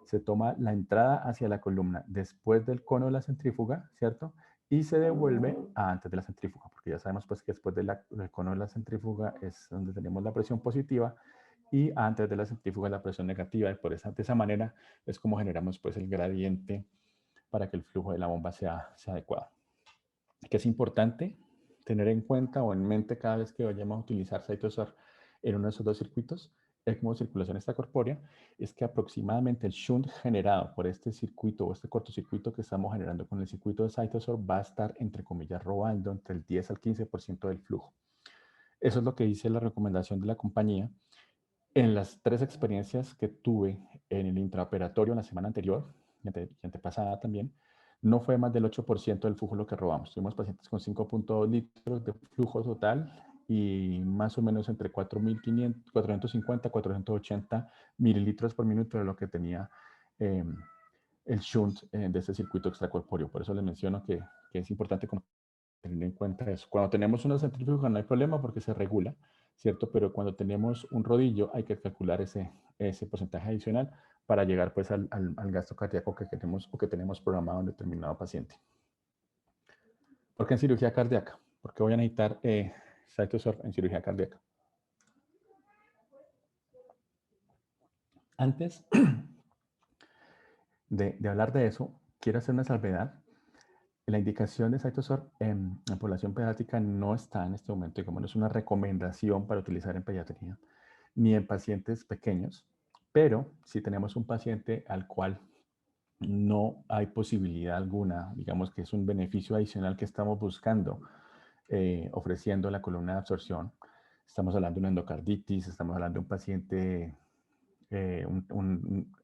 Se toma la entrada hacia la columna después del cono de la centrífuga, ¿cierto? Y se devuelve antes de la centrífuga, porque ya sabemos pues que después del cono de la centrífuga es donde tenemos la presión positiva y antes de la centrífuga la presión negativa y de esa manera es como generamos pues el gradiente para que el flujo de la bomba sea adecuado. Que es importante tener en cuenta o en mente cada vez que vayamos a utilizar CytoSorb en uno de esos 2 circuitos, ECMO circulación extracorpórea, es que aproximadamente el shunt generado por este circuito o este cortocircuito que estamos generando con el circuito de CytoSorb va a estar, entre comillas, robando entre el 10 al 15% del flujo. Eso es lo que dice la recomendación de la compañía. En las 3 experiencias que tuve en el intraoperatorio la semana anterior y antepasada también, no fue más del 8% del flujo lo que robamos. Tuvimos pacientes con 5.2 litros de flujo total y más o menos entre 450 480 mililitros por minuto de lo que tenía el shunt de ese circuito extracorpóreo. Por eso les menciono que es importante tener en cuenta eso. Cuando tenemos una centrífuga no hay problema porque se regula, ¿cierto? Pero cuando tenemos un rodillo hay que calcular ese porcentaje adicional para llegar pues al gasto cardíaco que queremos o que tenemos programado en determinado paciente. ¿Por qué en cirugía cardíaca? ¿Por qué voy a necesitar CytoSorb en cirugía cardíaca? Antes de hablar de eso, quiero hacer una salvedad. la indicación de CytoSorb en población pediátrica no está en este momento, digamos, no es una recomendación para utilizar en pediatría, ni en pacientes pequeños, pero si tenemos un paciente al cual no hay posibilidad alguna, digamos que es un beneficio adicional que estamos buscando, ofreciendo la columna de absorción. Estamos hablando de una endocarditis, estamos hablando de un paciente, un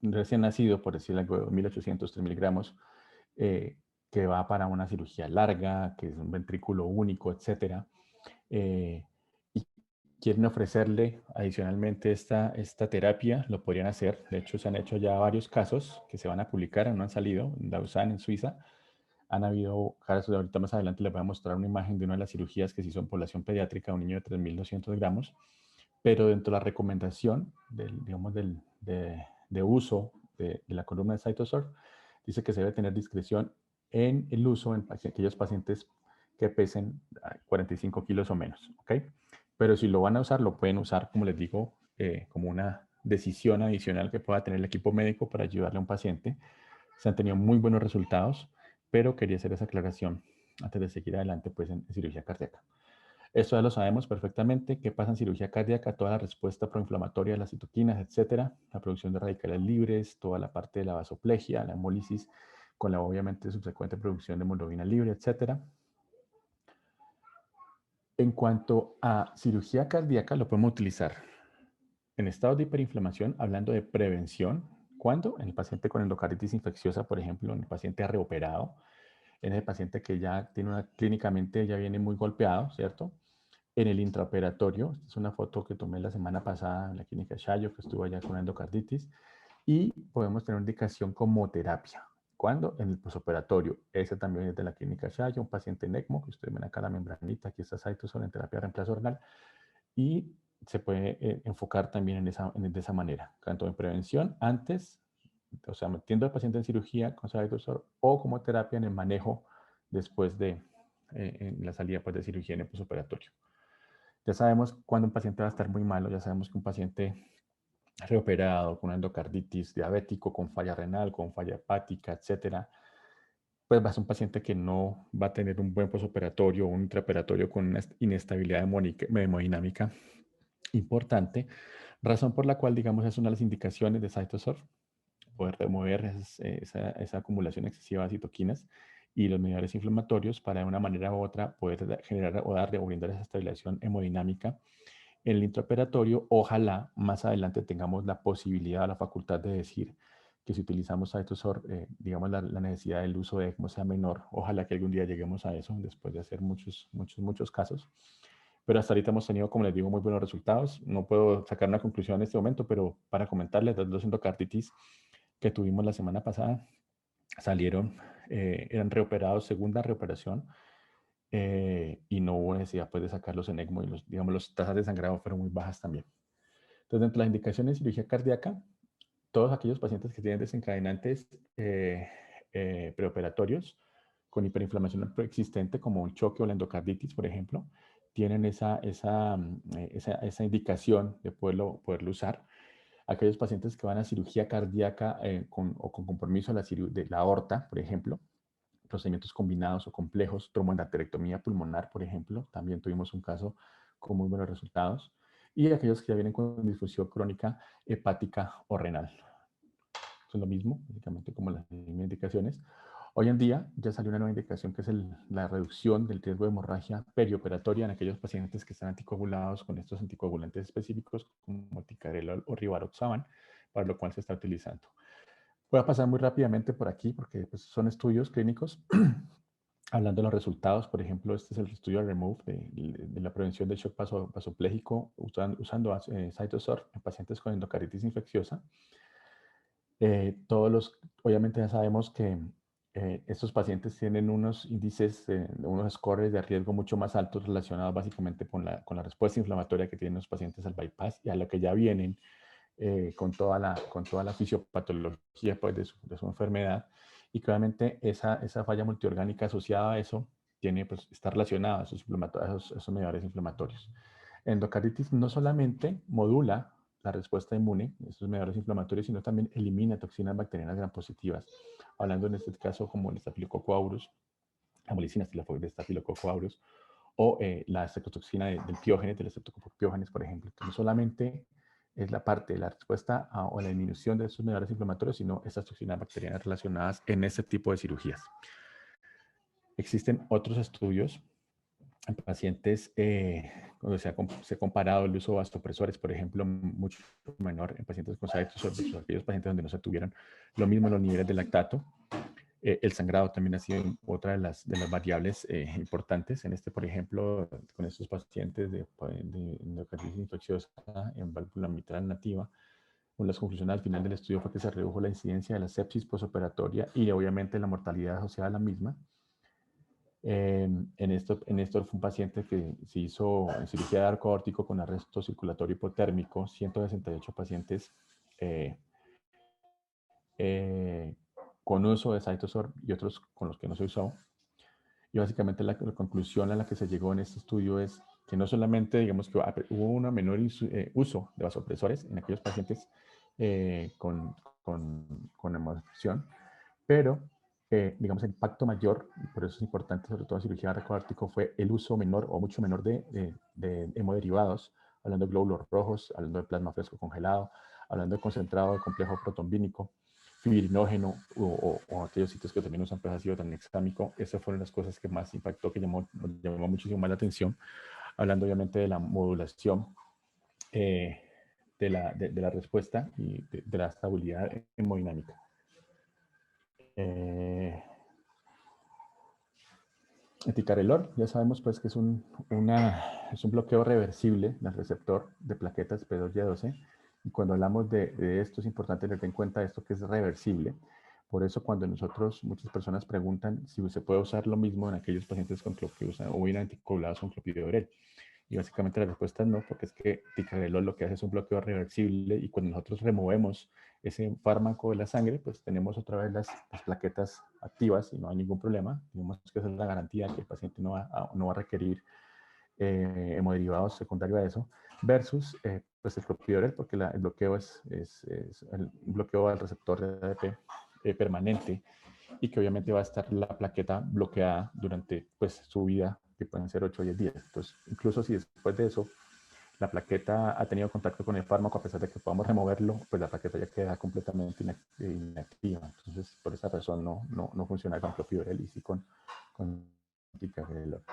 recién nacido, por decirlo algo, de 2.800, 3.000 gramos, que va para una cirugía larga, que es un ventrículo único, etcétera, y quieren ofrecerle adicionalmente esta terapia, lo podrían hacer. De hecho, se han hecho ya varios casos que se van a publicar, no han salido, en Lausanne, en Suiza. Han habido casos, ahorita más adelante les voy a mostrar una imagen de una de las cirugías que se hizo en población pediátrica, un niño de 3.200 gramos, pero dentro de la recomendación digamos, de uso de la columna de CytoSorb, dice que se debe tener discreción en el uso en aquellos pacientes que pesen 45 kilos o menos, ¿ok? Pero si lo van a usar, lo pueden usar, como les digo, como una decisión adicional que pueda tener el equipo médico para ayudarle a un paciente. Se han tenido muy buenos resultados, pero quería hacer esa aclaración antes de seguir adelante pues, en cirugía cardíaca. Esto ya lo sabemos perfectamente. ¿Qué pasa en cirugía cardíaca? Toda la respuesta proinflamatoria de las citoquinas, etcétera, la producción de radicales libres, toda la parte de la vasoplegia, la hemólisis, con la obviamente subsecuente producción de hemoglobina libre, etcétera. En cuanto a cirugía cardíaca, lo podemos utilizar en estado de hiperinflamación, hablando de prevención. ¿Cuándo? En el paciente con endocarditis infecciosa, por ejemplo, en el paciente reoperado, en el paciente que ya tiene clínicamente ya viene muy golpeado, ¿cierto? En el intraoperatorio, es una foto que tomé la semana pasada en la clínica Shayo, que estuvo allá con endocarditis, y podemos tener una indicación como terapia. ¿Cuándo? En el posoperatorio. Ese también es de la clínica Shayo, un paciente en ECMO, que ustedes ven acá la membranita, aquí está CytoSorb en terapia de reemplazo renal, y se puede enfocar también de esa manera, tanto en prevención antes, o sea, metiendo al paciente en cirugía con CytoSorb, o como terapia en el manejo después de en la salida pues, de cirugía en el posoperatorio. Ya sabemos cuando un paciente va a estar muy malo, ya sabemos que un paciente reoperado con una endocarditis, diabético, con falla renal, con falla hepática, etcétera, pues va a ser un paciente que no va a tener un buen posoperatorio o un intraoperatorio con una inestabilidad hemodinámica importante, razón por la cual, digamos, es una de las indicaciones de CytoSorb, poder remover esa acumulación excesiva de citoquinas y los mediadores inflamatorios para de una manera u otra poder generar o darle o brindar esa estabilización hemodinámica en el intraoperatorio. Ojalá más adelante tengamos la posibilidad, la facultad de decir que si utilizamos CytoSorb, digamos, la necesidad del uso de ECMO sea menor. Ojalá que algún día lleguemos a eso después de hacer muchos casos. Pero hasta ahorita hemos tenido, como les digo, muy buenos resultados. No puedo sacar una conclusión en este momento, pero para comentarles, las dos endocarditis que tuvimos la semana pasada salieron, eran reoperados, segunda reoperación, y no hubo necesidad pues, de sacarlos en ECMO y digamos, las tasas de sangrado fueron muy bajas también. Entonces, dentro de las indicaciones de cirugía cardíaca, todos aquellos pacientes que tienen desencadenantes preoperatorios con hiperinflamación preexistente, como un choque o la endocarditis, por ejemplo, tienen esa indicación de poderlo usar. Aquellos pacientes que van a cirugía cardíaca o con compromiso de la aorta, por ejemplo, procedimientos combinados o complejos, tromboendarterectomía pulmonar, por ejemplo, también tuvimos un caso con muy buenos resultados, y aquellos que ya vienen con disfunción crónica hepática o renal. Son lo mismo, básicamente como las mismas indicaciones. Hoy en día ya salió una nueva indicación que es la reducción del riesgo de hemorragia perioperatoria en aquellos pacientes que están anticoagulados con estos anticoagulantes específicos como ticagrelor o rivaroxaban, para lo cual se está utilizando. Voy a pasar muy rápidamente por aquí porque pues, son estudios clínicos. Hablando de los resultados, por ejemplo, este es el estudio REMOVE de la prevención del shock vasopléjico usando CytoSorb en pacientes con endocarditis infecciosa. Obviamente ya sabemos que estos pacientes tienen unos índices, unos scores de riesgo mucho más altos relacionados básicamente con la respuesta inflamatoria que tienen los pacientes al bypass y a lo que ya vienen con toda la fisiopatología pues, de su enfermedad, y claramente esa falla multiorgánica asociada a eso pues, está relacionada a esos mediadores inflamatorios. Endocarditis no solamente modula la respuesta inmune, estos mediadores inflamatorios, sino también elimina toxinas bacterianas gram-positivas, hablando en este caso como el Staphylococcus aureus, la molicina de Staphylococcus aureus, o la cetotoxina del Piógenes, del Streptococcus pyogenes, por ejemplo. Entonces, no solamente es la parte de la respuesta o la disminución de estos mediadores inflamatorios, sino estas toxinas bacterianas relacionadas en este tipo de cirugías. Existen otros estudios en pacientes cuando se ha comparado el uso de vasopresores, por ejemplo, mucho menor en pacientes con CytoSorb versus aquellos pacientes donde no se tuvieron lo mismo en los niveles de lactato. El sangrado también ha sido otra de las variables importantes. En este, por ejemplo, con estos pacientes de endocarditis infecciosa en válvula mitral nativa, una de las conclusiones al final del estudio fue que se redujo la incidencia de la sepsis posoperatoria y obviamente la mortalidad asociada a la misma. En esto fue un paciente que se hizo en cirugía de arco aórtico con arresto circulatorio hipotérmico, 168 pacientes con uso de CytoSorb y otros con los que no se usó. Y básicamente la conclusión a la que se llegó en este estudio es que no solamente, digamos, que hubo un menor uso de vasopresores en aquellos pacientes con hemodefusión, pero digamos, el impacto mayor, y por eso es importante, sobre todo en cirugía de arco aórtico, fue el uso menor o mucho menor de hemoderivados, hablando de glóbulos rojos, hablando de plasma fresco congelado, hablando de concentrado de complejo protombínico, fibrinógeno o aquellos sitios que también usan ácido tranexámico. Esas fueron las cosas que más impactó, que llamó muchísimo más la atención, hablando obviamente de la modulación de la respuesta y de la estabilidad hemodinámica. Eticarelor, ya sabemos pues que es un bloqueo reversible del receptor de plaquetas P2Y12, y cuando hablamos de esto es importante tener en cuenta esto, que es reversible. Por eso cuando muchas personas preguntan si se puede usar lo mismo en aquellos pacientes con que usan o bien anticoagulados con clopidogrel. Y básicamente la respuesta es no, porque es que ticagrelor lo que hace es un bloqueo reversible, y cuando nosotros removemos ese fármaco de la sangre, pues tenemos otra vez las plaquetas activas y no hay ningún problema. Digamos que esa es la garantía, que el paciente no va a requerir hemoderivados secundarios a eso, versus pues el clopidogrel, porque el bloqueo es el bloqueo al receptor de ADP permanente, y que obviamente va a estar la plaqueta bloqueada durante pues su vida, que pueden ser 8 o 10 días. Entonces, incluso si después de eso la plaqueta ha tenido contacto con el fármaco, a pesar de que podamos removerlo, pues la plaqueta ya queda completamente inactiva. Entonces, por esa razón no funciona con clopidogrel y sí con ticagrelor.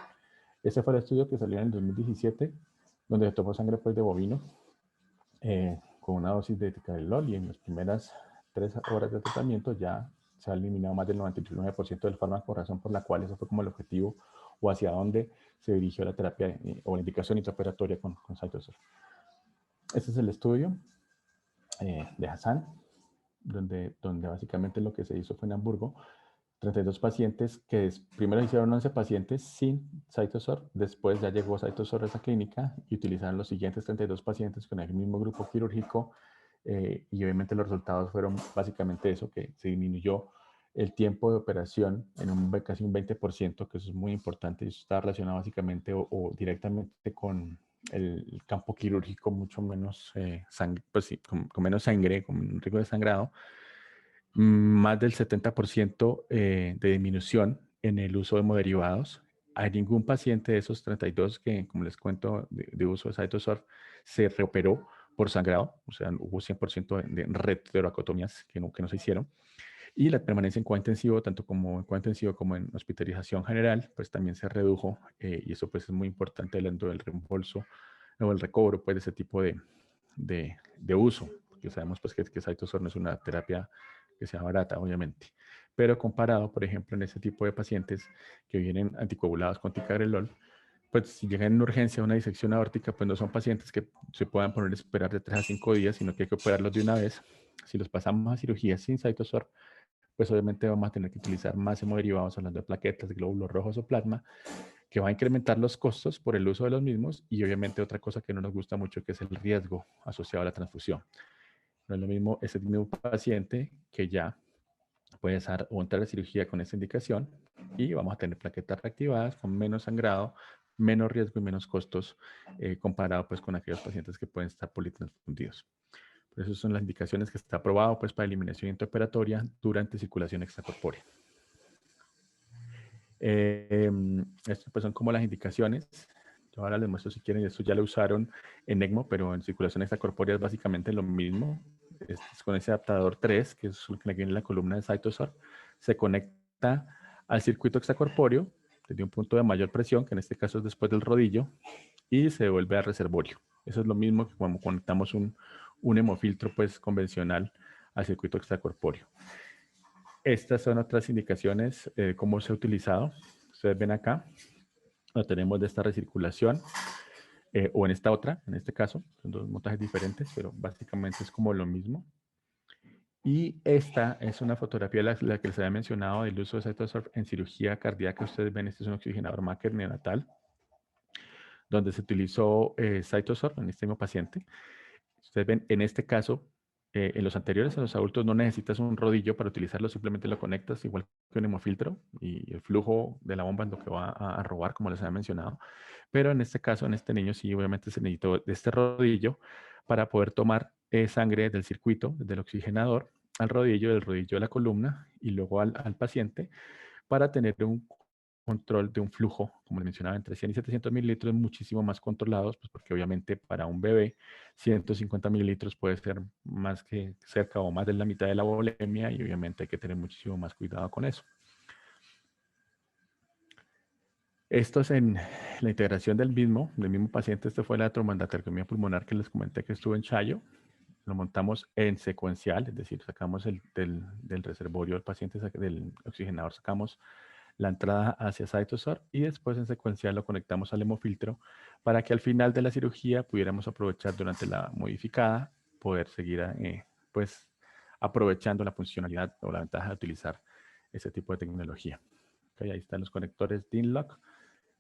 Ese fue el estudio que salió en el 2017, donde se tomó sangre pues, de bovino con una dosis de ticagrelor, y en las primeras 3 horas de tratamiento ya se ha eliminado más del 99% del fármaco, razón por la cual eso fue como el objetivo o hacia dónde se dirigió la terapia o la indicación intraoperatoria con CytoSorb. Este es el estudio de Hassan, donde básicamente lo que se hizo fue en Hamburgo, 32 pacientes, que primero hicieron 11 pacientes sin CytoSorb, después ya llegó CytoSorb a esa clínica y utilizaron los siguientes 32 pacientes con el mismo grupo quirúrgico, y obviamente los resultados fueron básicamente eso, que se disminuyó el tiempo de operación en casi un 20%, que eso es muy importante, y eso está relacionado básicamente o directamente con el campo quirúrgico, mucho menos sangre, pues sí, con menos sangre, con un riesgo de sangrado, más del 70% de disminución en el uso de hemoderivados. A ningún paciente de esos 32 que, como les cuento, de uso de CytoSorb se reoperó por sangrado, o sea, hubo 100% de retroacotomías que no se hicieron. Y la permanencia en cuidado intensivo, tanto como en cuidado intensivo como en hospitalización general, pues también se redujo, y eso pues es muy importante hablando del reembolso o el recobro pues de ese tipo de uso, porque sabemos pues que CytoSorb no es una terapia que sea barata, obviamente. Pero comparado, por ejemplo, en ese tipo de pacientes que vienen anticoagulados con ticagrelor, pues si llegan en urgencia a una disección aórtica, pues no son pacientes que se puedan poner a esperar de 3 a 5 días, sino que hay que operarlos de una vez. Si los pasamos a cirugía sin CytoSorb, pues obviamente vamos a tener que utilizar más hemoderivados, hablando de plaquetas, glóbulos rojos o plasma, que va a incrementar los costos por el uso de los mismos, y obviamente otra cosa que no nos gusta mucho, que es el riesgo asociado a la transfusión. No es lo mismo ese mismo paciente que ya puede entrar a cirugía con esa indicación, y vamos a tener plaquetas reactivadas con menos sangrado, menos riesgo y menos costos comparado pues con aquellos pacientes que pueden estar politransfundidos. Por eso son las indicaciones que está aprobado pues para eliminación intraoperatoria durante circulación extracorpórea. Estas pues son como las indicaciones. Yo ahora les muestro si quieren, esto ya lo usaron en ECMO, pero en circulación extracorpórea es básicamente lo mismo. Es con ese adaptador 3, que es el que viene en la columna de CytoSorb, se conecta al circuito extracorpóreo desde un punto de mayor presión, que en este caso es después del rodillo, y se devuelve al reservorio. Eso es lo mismo que cuando conectamos un hemofiltro pues, convencional al circuito extracorpóreo. Estas son otras indicaciones, cómo se ha utilizado. Ustedes ven acá, lo tenemos de esta recirculación, o en esta otra, en este caso, son dos montajes diferentes, pero básicamente es como lo mismo. Y esta es una fotografía, la que les había mencionado, del uso de CytoSorb en cirugía cardíaca. Ustedes ven, este es un oxigenador Macker neonatal, donde se utilizó CytoSorb en este mismo paciente. Ustedes ven, en este caso, en los anteriores, en los adultos, no necesitas un rodillo para utilizarlo, simplemente lo conectas igual que un hemofiltro y el flujo de la bomba es lo que va a robar, como les había mencionado. Pero en este caso, en este niño, sí, obviamente se necesitó de este rodillo para poder tomar sangre del circuito, del oxigenador, al rodillo, del rodillo de la columna y luego al paciente para tener un control de un flujo, como les mencionaba, entre 100 y 700 mililitros, muchísimo más controlados, pues porque obviamente para un bebé 150 mililitros puede ser más que cerca o más de la mitad de la volemia y obviamente hay que tener muchísimo más cuidado con eso. Esto es en la integración del mismo paciente. Este fue la tromboendarteroscopia pulmonar que les comenté que estuvo en Chayo. Lo montamos en secuencial, es decir, sacamos del reservorio del paciente, del oxigenador, sacamos la entrada hacia CytoSorb y después en secuencial lo conectamos al hemofiltro para que al final de la cirugía pudiéramos aprovechar durante la modificada, poder seguir pues aprovechando la funcionalidad o la ventaja de utilizar ese tipo de tecnología. Okay, ahí están los conectores DINLOC.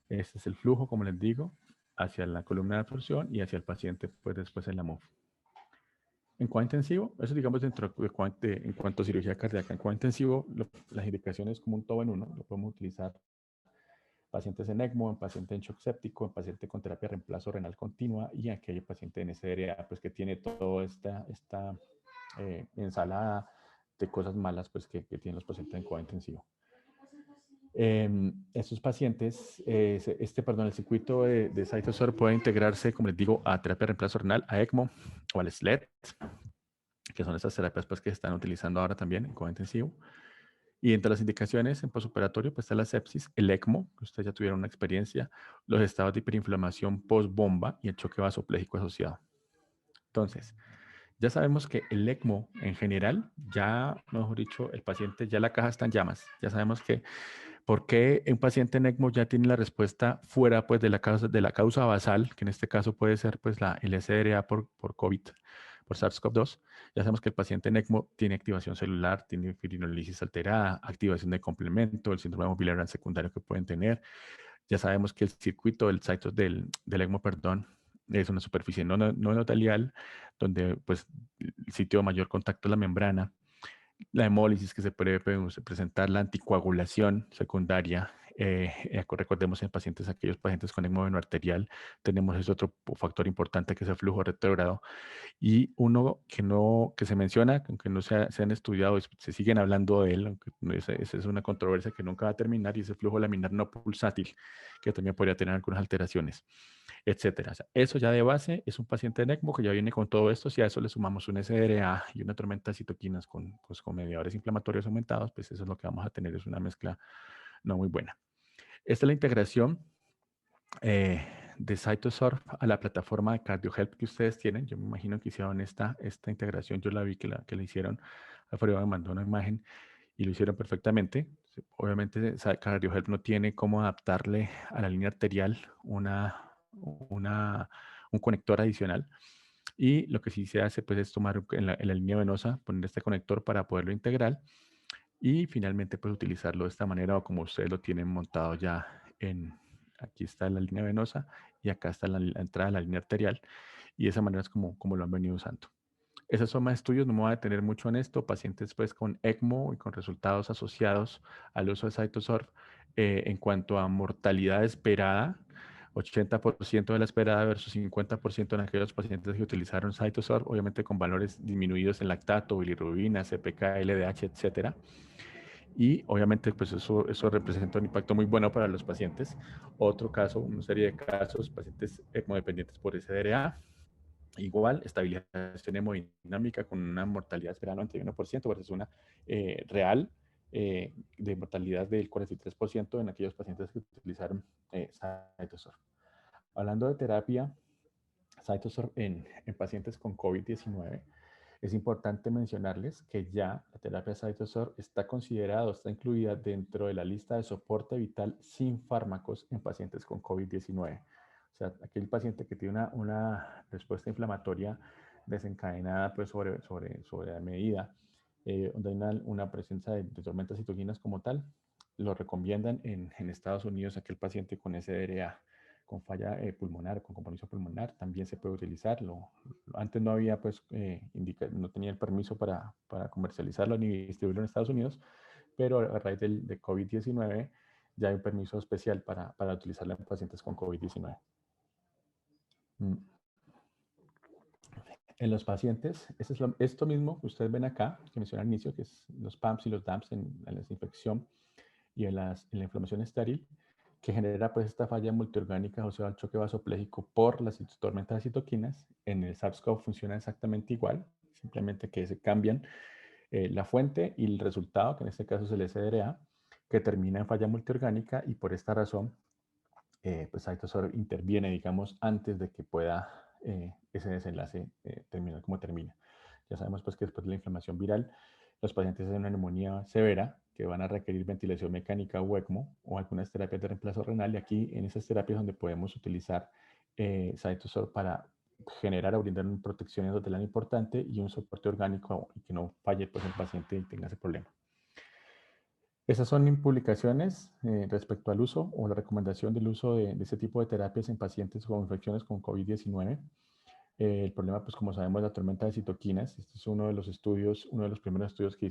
Este es el flujo, como les digo, hacia la columna de absorción y hacia el paciente pues después en la MOV. En cuadro intensivo, eso digamos dentro de en cuanto a cirugía cardíaca. En cuadro intensivo, las indicaciones como un todo en uno, lo podemos utilizar pacientes en ECMO, en paciente en shock séptico, en paciente con terapia de reemplazo renal continua y aquel paciente en SDRA, pues que tiene toda esta ensalada de cosas malas pues que tienen los pacientes en cuadro intensivo. Estos pacientes, el circuito de CytoSorb puede integrarse, como les digo, a terapia de reemplazo renal, a ECMO o al SLED, que son estas terapias pues, que se están utilizando ahora también en cuadro intensivo. Y entre las indicaciones en postoperatorio pues está la sepsis, el ECMO, que ustedes ya tuvieron una experiencia, los estados de hiperinflamación post-bomba y el choque vasopléjico asociado. Entonces, ya sabemos que el ECMO en general, ya, mejor dicho, el paciente, ya la caja está en llamas. Ya sabemos que por qué un paciente en ECMO ya tiene la respuesta fuera pues, de la causa basal, que en este caso puede ser pues, el SDRA por COVID, por SARS-CoV-2. Ya sabemos que el paciente en ECMO tiene activación celular, tiene fibrinólisis alterada, activación de complemento, el síndrome de movilidad secundario que pueden tener. Ya sabemos que el circuito del ECMO, perdón, es una superficie no endotelial, donde pues, el sitio de mayor contacto es la membrana. La hemólisis que se puede presentar, la anticoagulación secundaria. Recordemos en pacientes, aquellos pacientes con ECMO arterial, tenemos ese otro factor importante que es el flujo retrógrado. Y uno que se menciona, aunque no se han estudiado, se siguen hablando de él, aunque esa es una controversia que nunca va a terminar, y es el flujo laminar no pulsátil, que también podría tener algunas alteraciones, etcétera. O sea, eso ya de base es un paciente de ECMO que ya viene con todo esto. Si a eso le sumamos un SDRA y una tormenta de citoquinas con mediadores inflamatorios aumentados, pues eso es lo que vamos a tener, es una mezcla no muy buena. Esta es la integración de CytoSorb a la plataforma de CardioHelp que ustedes tienen. Yo me imagino que hicieron esta integración. Yo la vi que la hicieron. Alfredo me mandó una imagen y lo hicieron perfectamente. Obviamente CardioHelp no tiene cómo adaptarle a la línea arterial un conector adicional. Y lo que sí se hace pues es tomar en la línea venosa, poner este conector para poderlo integrar y finalmente pues utilizarlo de esta manera o como ustedes lo tienen montado ya aquí está la línea venosa y acá está la entrada de la línea arterial y de esa manera es como lo han venido usando. Esos son más estudios, no me voy a detener mucho en esto, pacientes pues con ECMO y con resultados asociados al uso de CytoSorb en cuanto a mortalidad esperada, 80% de la esperada versus 50% en aquellos pacientes que utilizaron CytoSorb, obviamente con valores disminuidos en lactato, bilirrubina, CPK, LDH, etcétera. Y obviamente pues eso representa un impacto muy bueno para los pacientes. Otro caso, una serie de casos, pacientes hemodependientes por SDRA, igual, estabilización hemodinámica con una mortalidad esperada del 91% versus una real de mortalidad del 43% en aquellos pacientes que utilizaron CytoSorb. Hablando de terapia, CytoSorb en pacientes con COVID-19, es importante mencionarles que ya la terapia CytoSorb está considerada, está incluida dentro de la lista de soporte vital sin fármacos en pacientes con COVID-19. O sea, aquel paciente que tiene una respuesta inflamatoria desencadenada pues, sobre la medida, donde hay una presencia de tormentas citoquinas como tal, lo recomiendan en Estados Unidos aquel paciente con SDRA, con falla pulmonar, con compromiso pulmonar, también se puede utilizarlo. Antes no había, pues, no tenía el permiso para comercializarlo ni distribuirlo en Estados Unidos, pero a raíz de COVID-19 ya hay un permiso especial para utilizarlo en pacientes con COVID-19. En los pacientes, esto mismo que ustedes ven acá, que mencioné al inicio, que es los PAMPs y los DAMPs en la desinfección y en la inflamación estéril, que genera pues esta falla multiorgánica asociada al choque vasopléjico por las tormentas de citoquinas. En el SARS-CoV funciona exactamente igual, simplemente que se cambian la fuente y el resultado, que en este caso es el SDRA, que termina en falla multiorgánica, y por esta razón pues CytoSorb interviene, digamos, antes de que pueda ese desenlace terminar como termina. Ya sabemos pues que después de la inflamación viral, los pacientes tienen una neumonía severa que van a requerir ventilación mecánica o ECMO o algunas terapias de reemplazo renal, y aquí en esas terapias donde podemos utilizar CytoSorb para generar o brindar una protección endotelial importante y un soporte orgánico y que no falle pues el paciente y tenga ese problema. Esas son publicaciones respecto al uso o la recomendación del uso de este tipo de terapias en pacientes con infecciones con COVID-19. El problema, pues como sabemos, es la tormenta de citoquinas. Este es uno de los estudios, uno de los primeros estudios que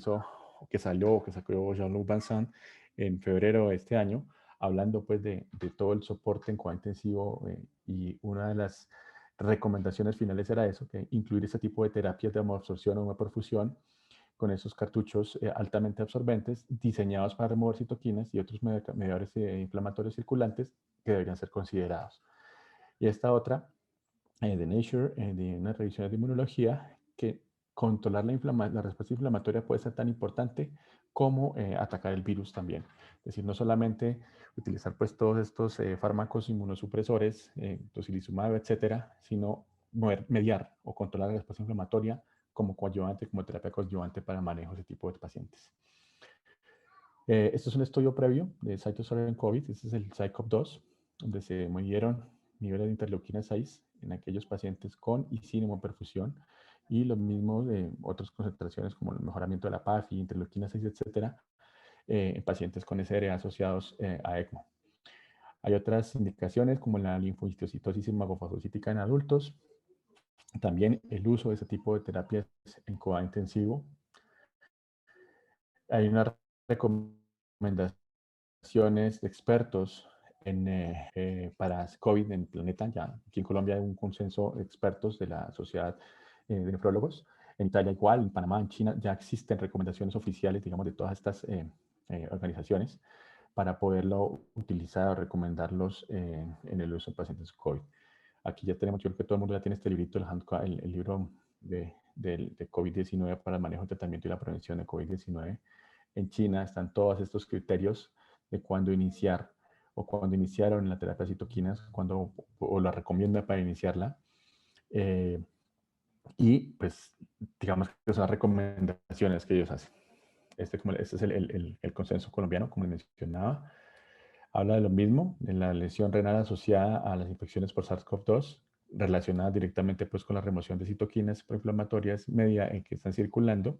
sacó Jean-Luc Vincent en febrero de este año, hablando pues de todo el soporte en cuidado intensivo, y una de las recomendaciones finales era eso, que incluir este tipo de terapias de hemoabsorción o hemoperfusión con esos cartuchos altamente absorbentes diseñados para remover citoquinas y otros mediadores inflamatorios circulantes que deberían ser considerados. Y esta otra, de Nature, de una revisión de inmunología, que controlar la respuesta inflamatoria puede ser tan importante como atacar el virus también. Es decir, no solamente utilizar pues todos estos fármacos inmunosupresores, tocilizumab, etcétera, sino mediar o controlar la respuesta inflamatoria como coadyuvante, como terapia coadyuvante para manejo de ese tipo de pacientes. Esto es un estudio previo de CytoSorb en COVID. Este es el CyCoV-2, donde se midieron niveles de interleuquina 6 en aquellos pacientes con y sin hemoperfusión, y lo mismo de otras concentraciones como el mejoramiento de la PAFI, interleuquina 6, etcétera, en pacientes con SRA asociados a ECMO. Hay otras indicaciones como la linfohistiocytosis hemafagocítica en adultos. También el uso de ese tipo de terapias en cuidado intensivo. Hay unas recomendaciones de expertos para COVID en el planeta. Ya aquí en Colombia hay un consenso de expertos de la Sociedad de Nefrólogos. En Italia igual, en Panamá, en China, ya existen recomendaciones oficiales, digamos, de todas estas organizaciones para poderlo utilizar o recomendarlos en el uso en pacientes COVID. Aquí ya tenemos, yo creo que todo el mundo ya tiene este librito, el libro de COVID-19 para el manejo, el tratamiento y la prevención de COVID-19. En China están todos estos criterios de cuándo iniciar o cuándo iniciaron la terapia de citoquinas, o la recomienda para iniciarla. Y pues digamos que son las recomendaciones que ellos hacen. Este es el consenso colombiano, como les mencionaba. Habla de lo mismo, de la lesión renal asociada a las infecciones por SARS-CoV-2, relacionada directamente pues con la remoción de citoquinas proinflamatorias media en que están circulando,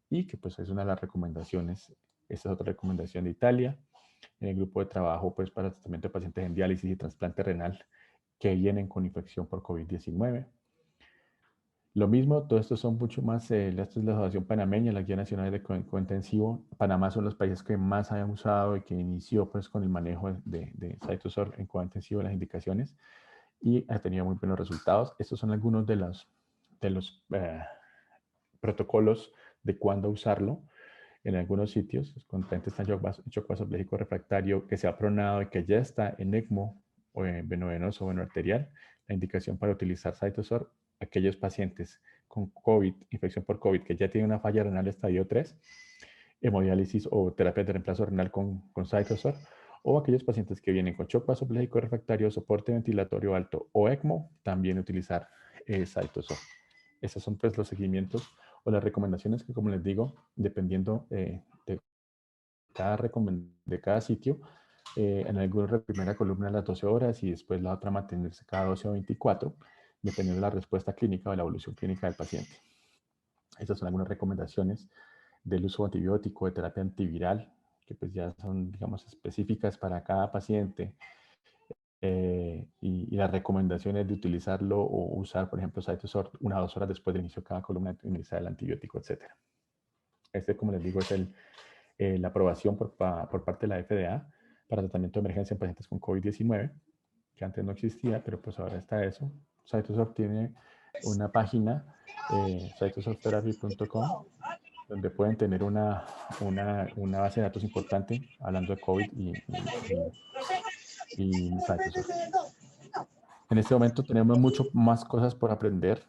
y que pues es una de las recomendaciones. Esta es otra recomendación de Italia, en el grupo de trabajo pues para el tratamiento de pacientes en diálisis y trasplante renal que vienen con infección por COVID-19. Lo mismo, todo esto son mucho más, esto es la Asociación Panameña, la Guía Nacional de Cointensivo. Panamá son los países que más han usado y que inició pues con el manejo de CytoSorb en cointensivo, las indicaciones, y ha tenido muy buenos resultados. Estos son algunos de los protocolos de cuándo usarlo en algunos sitios, con pacientes en shock vasopléjico refractario que se ha pronado y que ya está en ECMO o en venovenoso o veno arterial, la indicación para utilizar CytoSorb, aquellos pacientes con COVID, infección por COVID, que ya tienen una falla renal estadio 3, hemodiálisis o terapia de reemplazo renal con CytoSorb, o aquellos pacientes que vienen con shock vasopléjico refractario, soporte ventilatorio alto o ECMO, también utilizar CytoSorb. Esos son pues los seguimientos o las recomendaciones que, como les digo, dependiendo de cada sitio, en algunos la primera columna a las 12 horas y después la otra mantenerse cada 12 o 24, dependiendo de la respuesta clínica o la evolución clínica del paciente. Estas son algunas recomendaciones del uso antibiótico, de terapia antiviral, que pues ya son, digamos, específicas para cada paciente, y las recomendaciones de utilizarlo o usar, por ejemplo, CytoSorb 1 o 2 horas después del inicio de cada columna de utilizar el antibiótico, etc. Este, como les digo, es la aprobación por parte de la FDA para tratamiento de emergencia en pacientes con COVID-19, que antes no existía, pero pues ahora está eso. CytoSorb tiene una página, cytosorbtherapy.com, donde pueden tener una base de datos importante hablando de COVID y CytoSorb. En este momento tenemos mucho más cosas por aprender.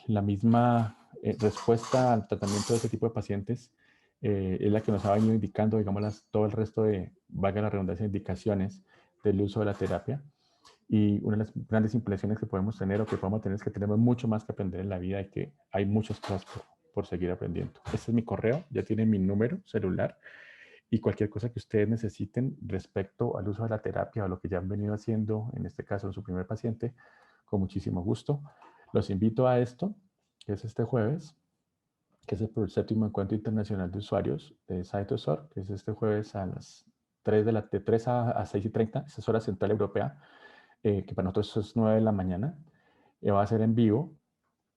La misma respuesta al tratamiento de este tipo de pacientes es la que nos ha venido indicando, digamos, todo el resto de, valga la redundancia, indicaciones del uso de la terapia. Y una de las grandes impresiones que podemos tener o que podemos tener es que tenemos mucho más que aprender en la vida y que hay muchas cosas por seguir aprendiendo. Este es mi correo, ya tienen mi número celular y cualquier cosa que ustedes necesiten respecto al uso de la terapia o lo que ya han venido haciendo, en este caso en su primer paciente, con muchísimo gusto. Los invito a esto, que es este jueves, que es el 7º Encuentro Internacional de Usuarios de CytoSorb, que es este jueves a las 3 de 3 a 6:30, esa es hora central europea, que para nosotros es 9 de la mañana. Va a ser en vivo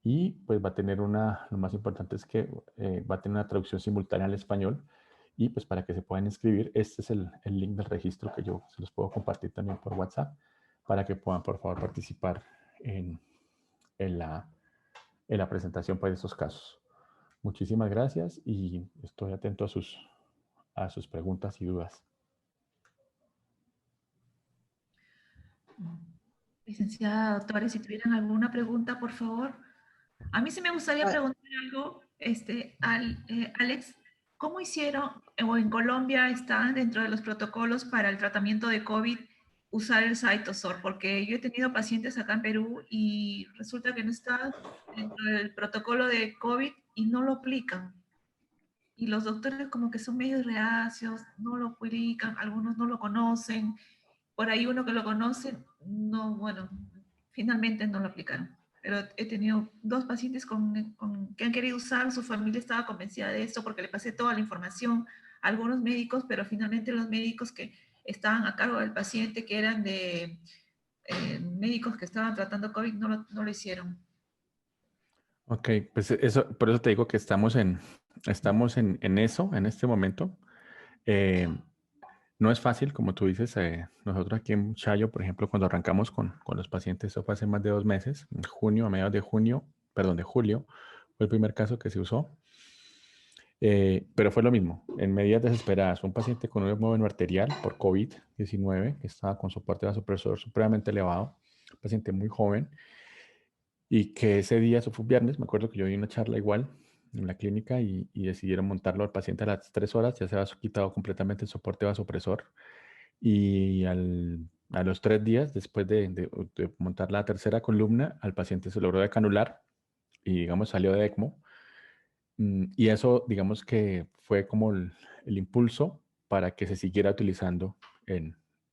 y pues va a tener lo más importante es que va a tener una traducción simultánea al español. Y pues para que se puedan inscribir, este es el link del registro que yo se los puedo compartir también por WhatsApp para que puedan por favor participar en la presentación para estos casos. Muchísimas gracias y estoy atento a sus preguntas y dudas. Licenciada, doctora, si tuvieran alguna pregunta, por favor. A mí sí me gustaría preguntar algo, Alex, ¿cómo hicieron, o en Colombia está dentro de los protocolos para el tratamiento de COVID, usar el CytoSorb? Porque yo he tenido pacientes acá en Perú y resulta que no está dentro del protocolo de COVID y no lo aplican. Y los doctores como que son medio reacios, no lo aplican, algunos no lo conocen. Por ahí uno que lo conoce, no, bueno, finalmente no lo aplicaron. Pero he tenido 2 pacientes que han querido usar, su familia estaba convencida de esto porque le pasé toda la información a algunos médicos, pero finalmente los médicos que estaban a cargo del paciente, que eran de médicos que estaban tratando COVID, no lo hicieron. Ok, pues por eso te digo que estamos en eso en este momento. No es fácil, como tú dices. Nosotros aquí en Chayo, por ejemplo, cuando arrancamos con los pacientes, eso fue hace más de 2 meses, en junio, a mediados de junio, perdón, de julio, fue el primer caso que se usó. Pero fue lo mismo, en medidas desesperadas. Un paciente con un hemoglobinas arterial por COVID-19, que estaba con soporte vasopresor supremamente elevado, un paciente muy joven, y que ese día, eso fue un viernes, me acuerdo que yo di una charla igual en la clínica y decidieron montarlo al paciente a las 3 horas, ya se había quitado completamente el soporte vasopresor. Y a los 3 días, después de montar la tercera columna, al paciente se logró decanular y, digamos, salió de ECMO. Y eso, digamos que fue como el impulso para que se siguiera utilizando pues,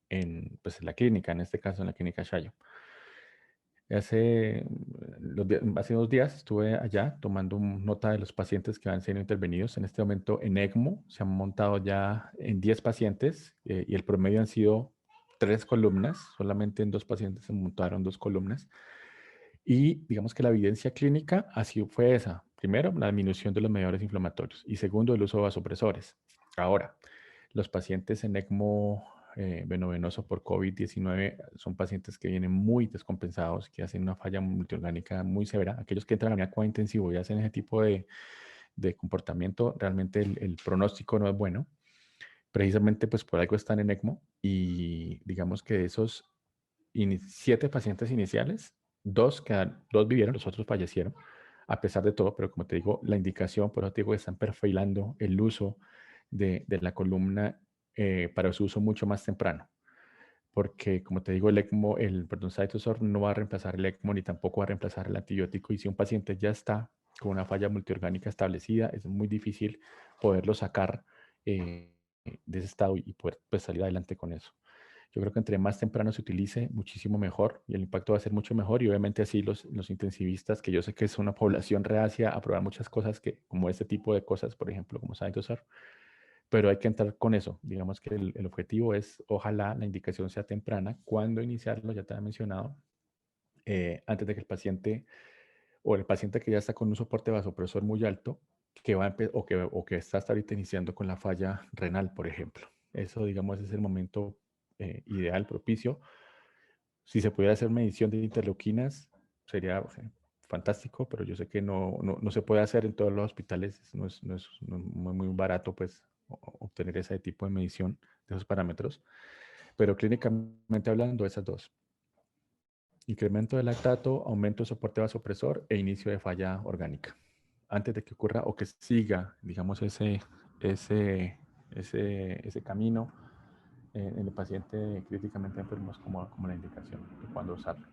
en la clínica, en este caso en la clínica Chayo. Hace 2 días estuve allá tomando nota de los pacientes que van siendo intervenidos. En este momento en ECMO se han montado ya en 10 pacientes, y el promedio han sido 3 columnas. Solamente en 2 pacientes se montaron 2 columnas. Y digamos que la evidencia clínica así fue esa. Primero, la disminución de los mediadores inflamatorios y segundo, el uso de vasopresores. Ahora, los pacientes en ECMO venovenoso por COVID-19 son pacientes que vienen muy descompensados, que hacen una falla multiorgánica muy severa. Aquellos que entran a la cuidado intensivo y hacen ese tipo de comportamiento, realmente el pronóstico no es bueno. Precisamente pues por algo están en ECMO y digamos que de esos 7 pacientes iniciales, 2 vivieron, los otros fallecieron, a pesar de todo, pero como te digo, la indicación, por eso te digo que están perfilando el uso de la columna para su uso mucho más temprano. Porque, como te digo, el ECMO, perdón, CytoSorb no va a reemplazar el ECMO ni tampoco va a reemplazar el antibiótico. Y si un paciente ya está con una falla multiorgánica establecida, es muy difícil poderlo sacar de ese estado y poder pues, salir adelante con eso. Yo creo que entre más temprano se utilice, muchísimo mejor y el impacto va a ser mucho mejor. Y obviamente así los intensivistas, que yo sé que es una población reacia a probar muchas cosas, como este tipo de cosas, por ejemplo, como CytoSorb, pero hay que entrar con eso. Digamos que el objetivo es, ojalá la indicación sea temprana. Cuando iniciarlo, ya te había mencionado, antes de que el paciente o el paciente que ya está con un soporte vasopresor muy alto, o que está hasta ahorita iniciando con la falla renal, por ejemplo. Eso, digamos, es el momento ideal, propicio. Si se pudiera hacer medición de interleuquinas, sería fantástico, pero yo sé que no se puede hacer en todos los hospitales, no es muy barato pues obtener ese tipo de medición de esos parámetros, pero clínicamente hablando, esas dos. Incremento de lactato, aumento de soporte vasopresor e inicio de falla orgánica. Antes de que ocurra o que siga, digamos, ese camino en el paciente críticamente enfermo es como la indicación de cuándo usarlo.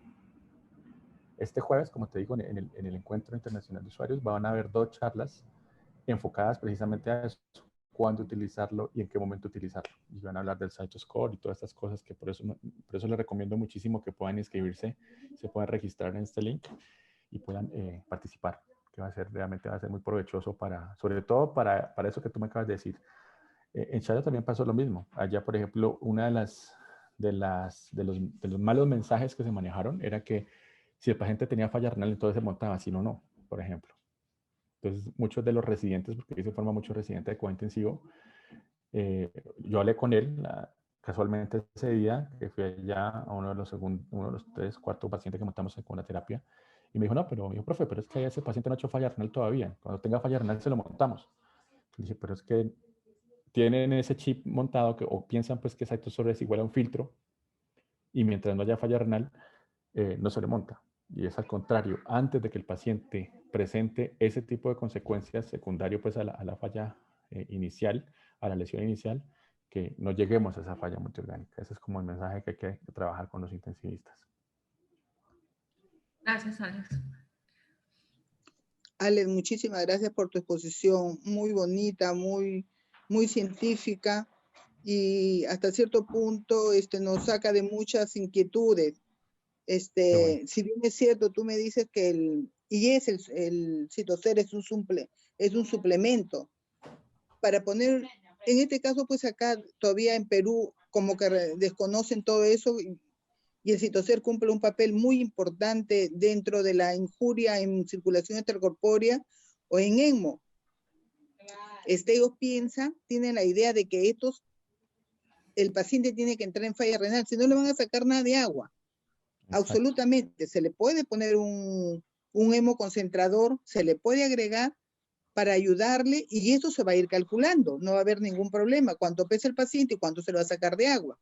Este jueves, como te digo, en el Encuentro Internacional de Usuarios van a haber 2 charlas enfocadas precisamente a eso, cuándo utilizarlo y en qué momento utilizarlo. Y van a hablar del CytoScore y todas estas cosas que por eso les recomiendo muchísimo que puedan inscribirse, se puedan registrar en este link y puedan participar, que realmente va a ser muy provechoso sobre todo para eso que tú me acabas de decir. En Chile también pasó lo mismo. Allá, por ejemplo, una de los malos mensajes que se manejaron era que si el paciente tenía falla renal, entonces se montaba, si no, por ejemplo. Entonces, muchos de los residentes, porque ahí se forma mucho residente de cuidado intensivo, yo hablé con él casualmente ese día, que fui allá a uno de los 3, 4 pacientes que montamos con la terapia, y me dijo, no, pero me dijo, profe, pero es que ese paciente no ha hecho falla renal todavía. Cuando tenga falla renal se lo montamos. Le dije, pero es que tienen ese chip montado o piensan pues que CytoSorb es igual a un filtro y mientras no haya falla renal, no se le monta. Y es al contrario, antes de que el paciente presente ese tipo de consecuencias secundario pues a la falla inicial, a la lesión inicial, que no lleguemos a esa falla multiorgánica. Ese es como el mensaje que hay que trabajar con los intensivistas. Gracias, Alex. Alex, muchísimas gracias por tu exposición, muy bonita, muy científica y hasta cierto punto nos saca de muchas inquietudes. Bueno. Si bien es cierto, tú me dices que el CytoSorb es un suplemento. Para poner, en este caso, pues acá todavía en Perú como que desconocen todo eso y el CytoSorb cumple un papel muy importante dentro de la injuria en circulación extracorpórea o en ECMO. Ellos tienen la idea de que el paciente tiene que entrar en falla renal, si no le van a sacar nada de agua. Exacto. Absolutamente, se le puede poner un hemoconcentrador, se le puede agregar para ayudarle y eso se va a ir calculando, no va a haber ningún problema, cuánto pesa el paciente y cuánto se le va a sacar de agua.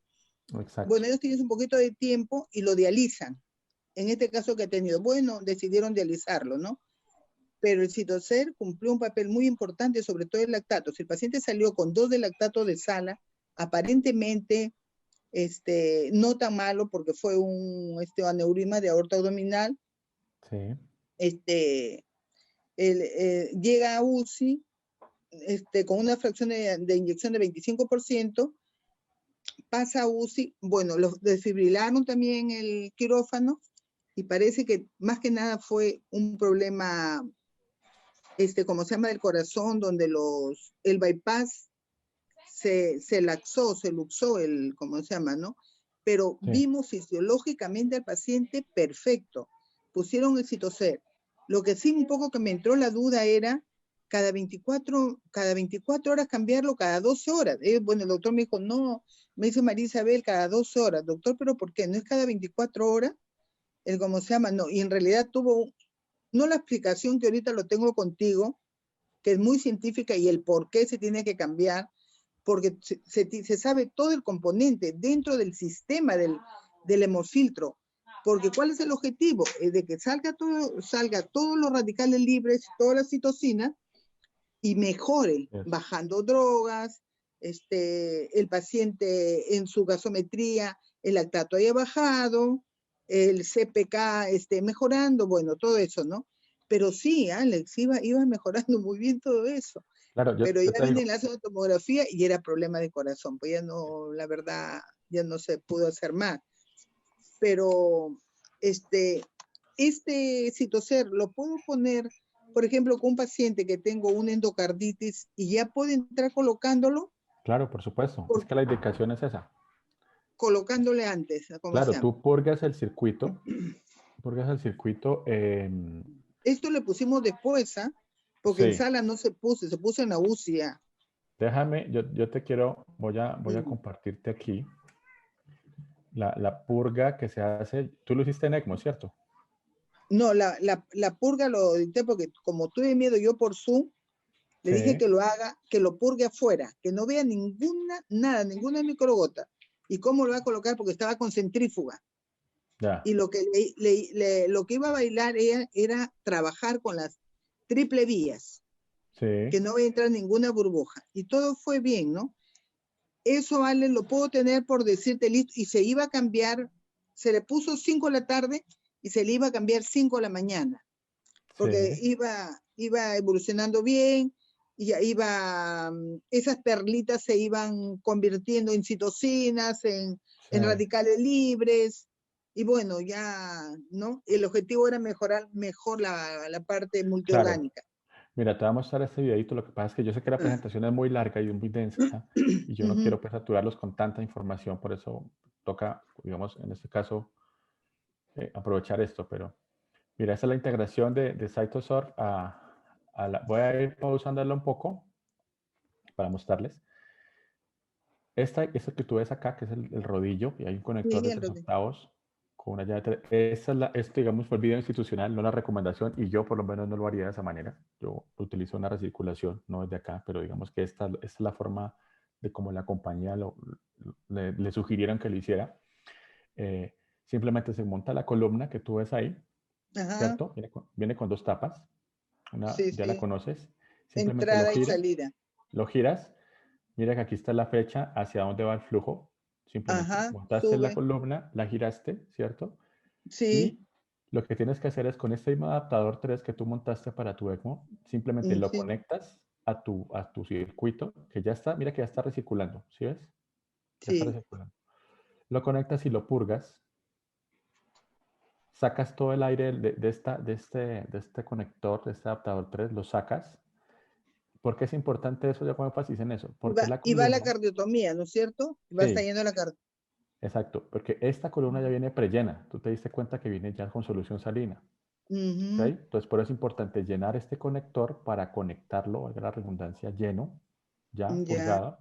Exacto. Bueno, ellos tienen un poquito de tiempo y lo dializan. En este caso que ha tenido, bueno, decidieron dializarlo, ¿no? Pero el CytoSorb cumplió un papel muy importante, sobre todo el lactato. Si el paciente salió con 2 de lactato de sala, aparentemente no tan malo porque fue un aneurisma de aorta abdominal. Sí. Llega a UCI con una fracción de inyección de 25%, pasa a UCI, bueno, los desfibrilaron también el quirófano y parece que más que nada fue un problema, como se llama, del corazón, donde el bypass se laxó, se luxó, ¿cómo se llama, no? Pero sí, vimos fisiológicamente al paciente perfecto. pusieron el Citocer. Lo que sí un poco que me entró la duda era cada 24 horas cambiarlo, cada 12 horas. Bueno, el doctor me dijo, no, me dice María Isabel, cada 12 horas. Doctor, ¿pero por qué? ¿No es cada 24 horas? ¿Cómo se llama? No, y en realidad tuvo, no la explicación que ahorita lo tengo contigo, que es muy científica y el por qué se tiene que cambiar, porque se sabe todo el componente dentro del sistema del hemofiltro. Porque ¿cuál es el objetivo? Es de que salga todos los radicales libres, toda la citocina, y mejore, bajando drogas, el paciente en su gasometría, el lactato haya bajado, el CPK esté mejorando, bueno, todo eso, ¿no? Pero sí, Alex, iba mejorando muy bien todo eso. Claro, Pero ya te viene digo, la tomografía y era problema de corazón, pues ya no, la verdad, ya no se pudo hacer más. Pero este Citocer lo puedo poner, por ejemplo, con un paciente que tengo una endocarditis y ya puede entrar colocándolo. claro, por supuesto. Es que la indicación es esa. Colocándole antes, ¿cómo se Claro, llama? tú purgas el circuito, Esto le pusimos después, ¿ah? Porque en sí. sala no se puso, se puso en la UCI. Déjame, yo te quiero, voy a compartirte aquí la purga que se hace. Tú lo hiciste en ECMO, ¿cierto? No, la purga lo dicté porque como tuve miedo yo por Zoom, le dije que lo haga, que lo purgue afuera, que no vea nada, ninguna microgota. ¿Y cómo lo va a colocar? Porque estaba con centrífuga. Ya. Y lo que iba a bailar era trabajar con las triple vías, que no va a entrar ninguna burbuja. Y todo fue bien, ¿no? Eso, Ale, lo puedo tener por decirte listo. Y se iba a cambiar, se le puso 5 de la tarde y se le iba a cambiar 5 de la mañana. Porque iba evolucionando bien, y ya esas perlitas se iban convirtiendo en citocinas, en radicales libres, y bueno, ya, ¿no? El objetivo era mejorar la parte multiorgánica. Claro. Mira, te voy a mostrar este videito. Lo que pasa es que yo sé que la presentación es muy larga y muy densa, y yo no quiero pues saturarlos con tanta información, por eso toca, digamos, en este caso, aprovechar esto, pero mira, esta es la integración de CytoSorb voy a ir pausándola un poco para mostrarles. Esto que tú ves acá, que es el rodillo, y hay un conector de 3 octavos con una llave de 3. Esto, digamos, fue el video institucional, no la recomendación, y yo por lo menos no lo haría de esa manera. Yo utilizo una recirculación, no desde acá, pero digamos que esta es la forma de cómo la compañía le sugirieron que lo hiciera. Simplemente se monta la columna que tú ves ahí, ¿cierto? Viene con 2 tapas. Ya la conoces. Simplemente entrada y salida. Lo giras. Mira que aquí está la flecha hacia dónde va el flujo. Simplemente montaste la columna, la giraste, ¿cierto? Sí. Y lo que tienes que hacer es con este mismo adaptador 3 que tú montaste para tu ECMO, simplemente lo conectas a tu circuito, que ya está, mira que ya está recirculando, ¿sí ves? Ya está recirculando. Lo conectas y lo purgas. Sacas todo el aire de este conector, de este adaptador 3, lo sacas. ¿Por qué es importante eso? Ya pongo énfasis en eso. Porque y va la cardiotomía, ¿no es cierto? Va saliendo la cardiotomía. Exacto, porque esta columna ya viene prellena. Tú te diste cuenta que viene ya con solución salina. ¿Okay? Entonces, por eso es importante llenar este conector para conectarlo, valga la redundancia, lleno, ya purgado,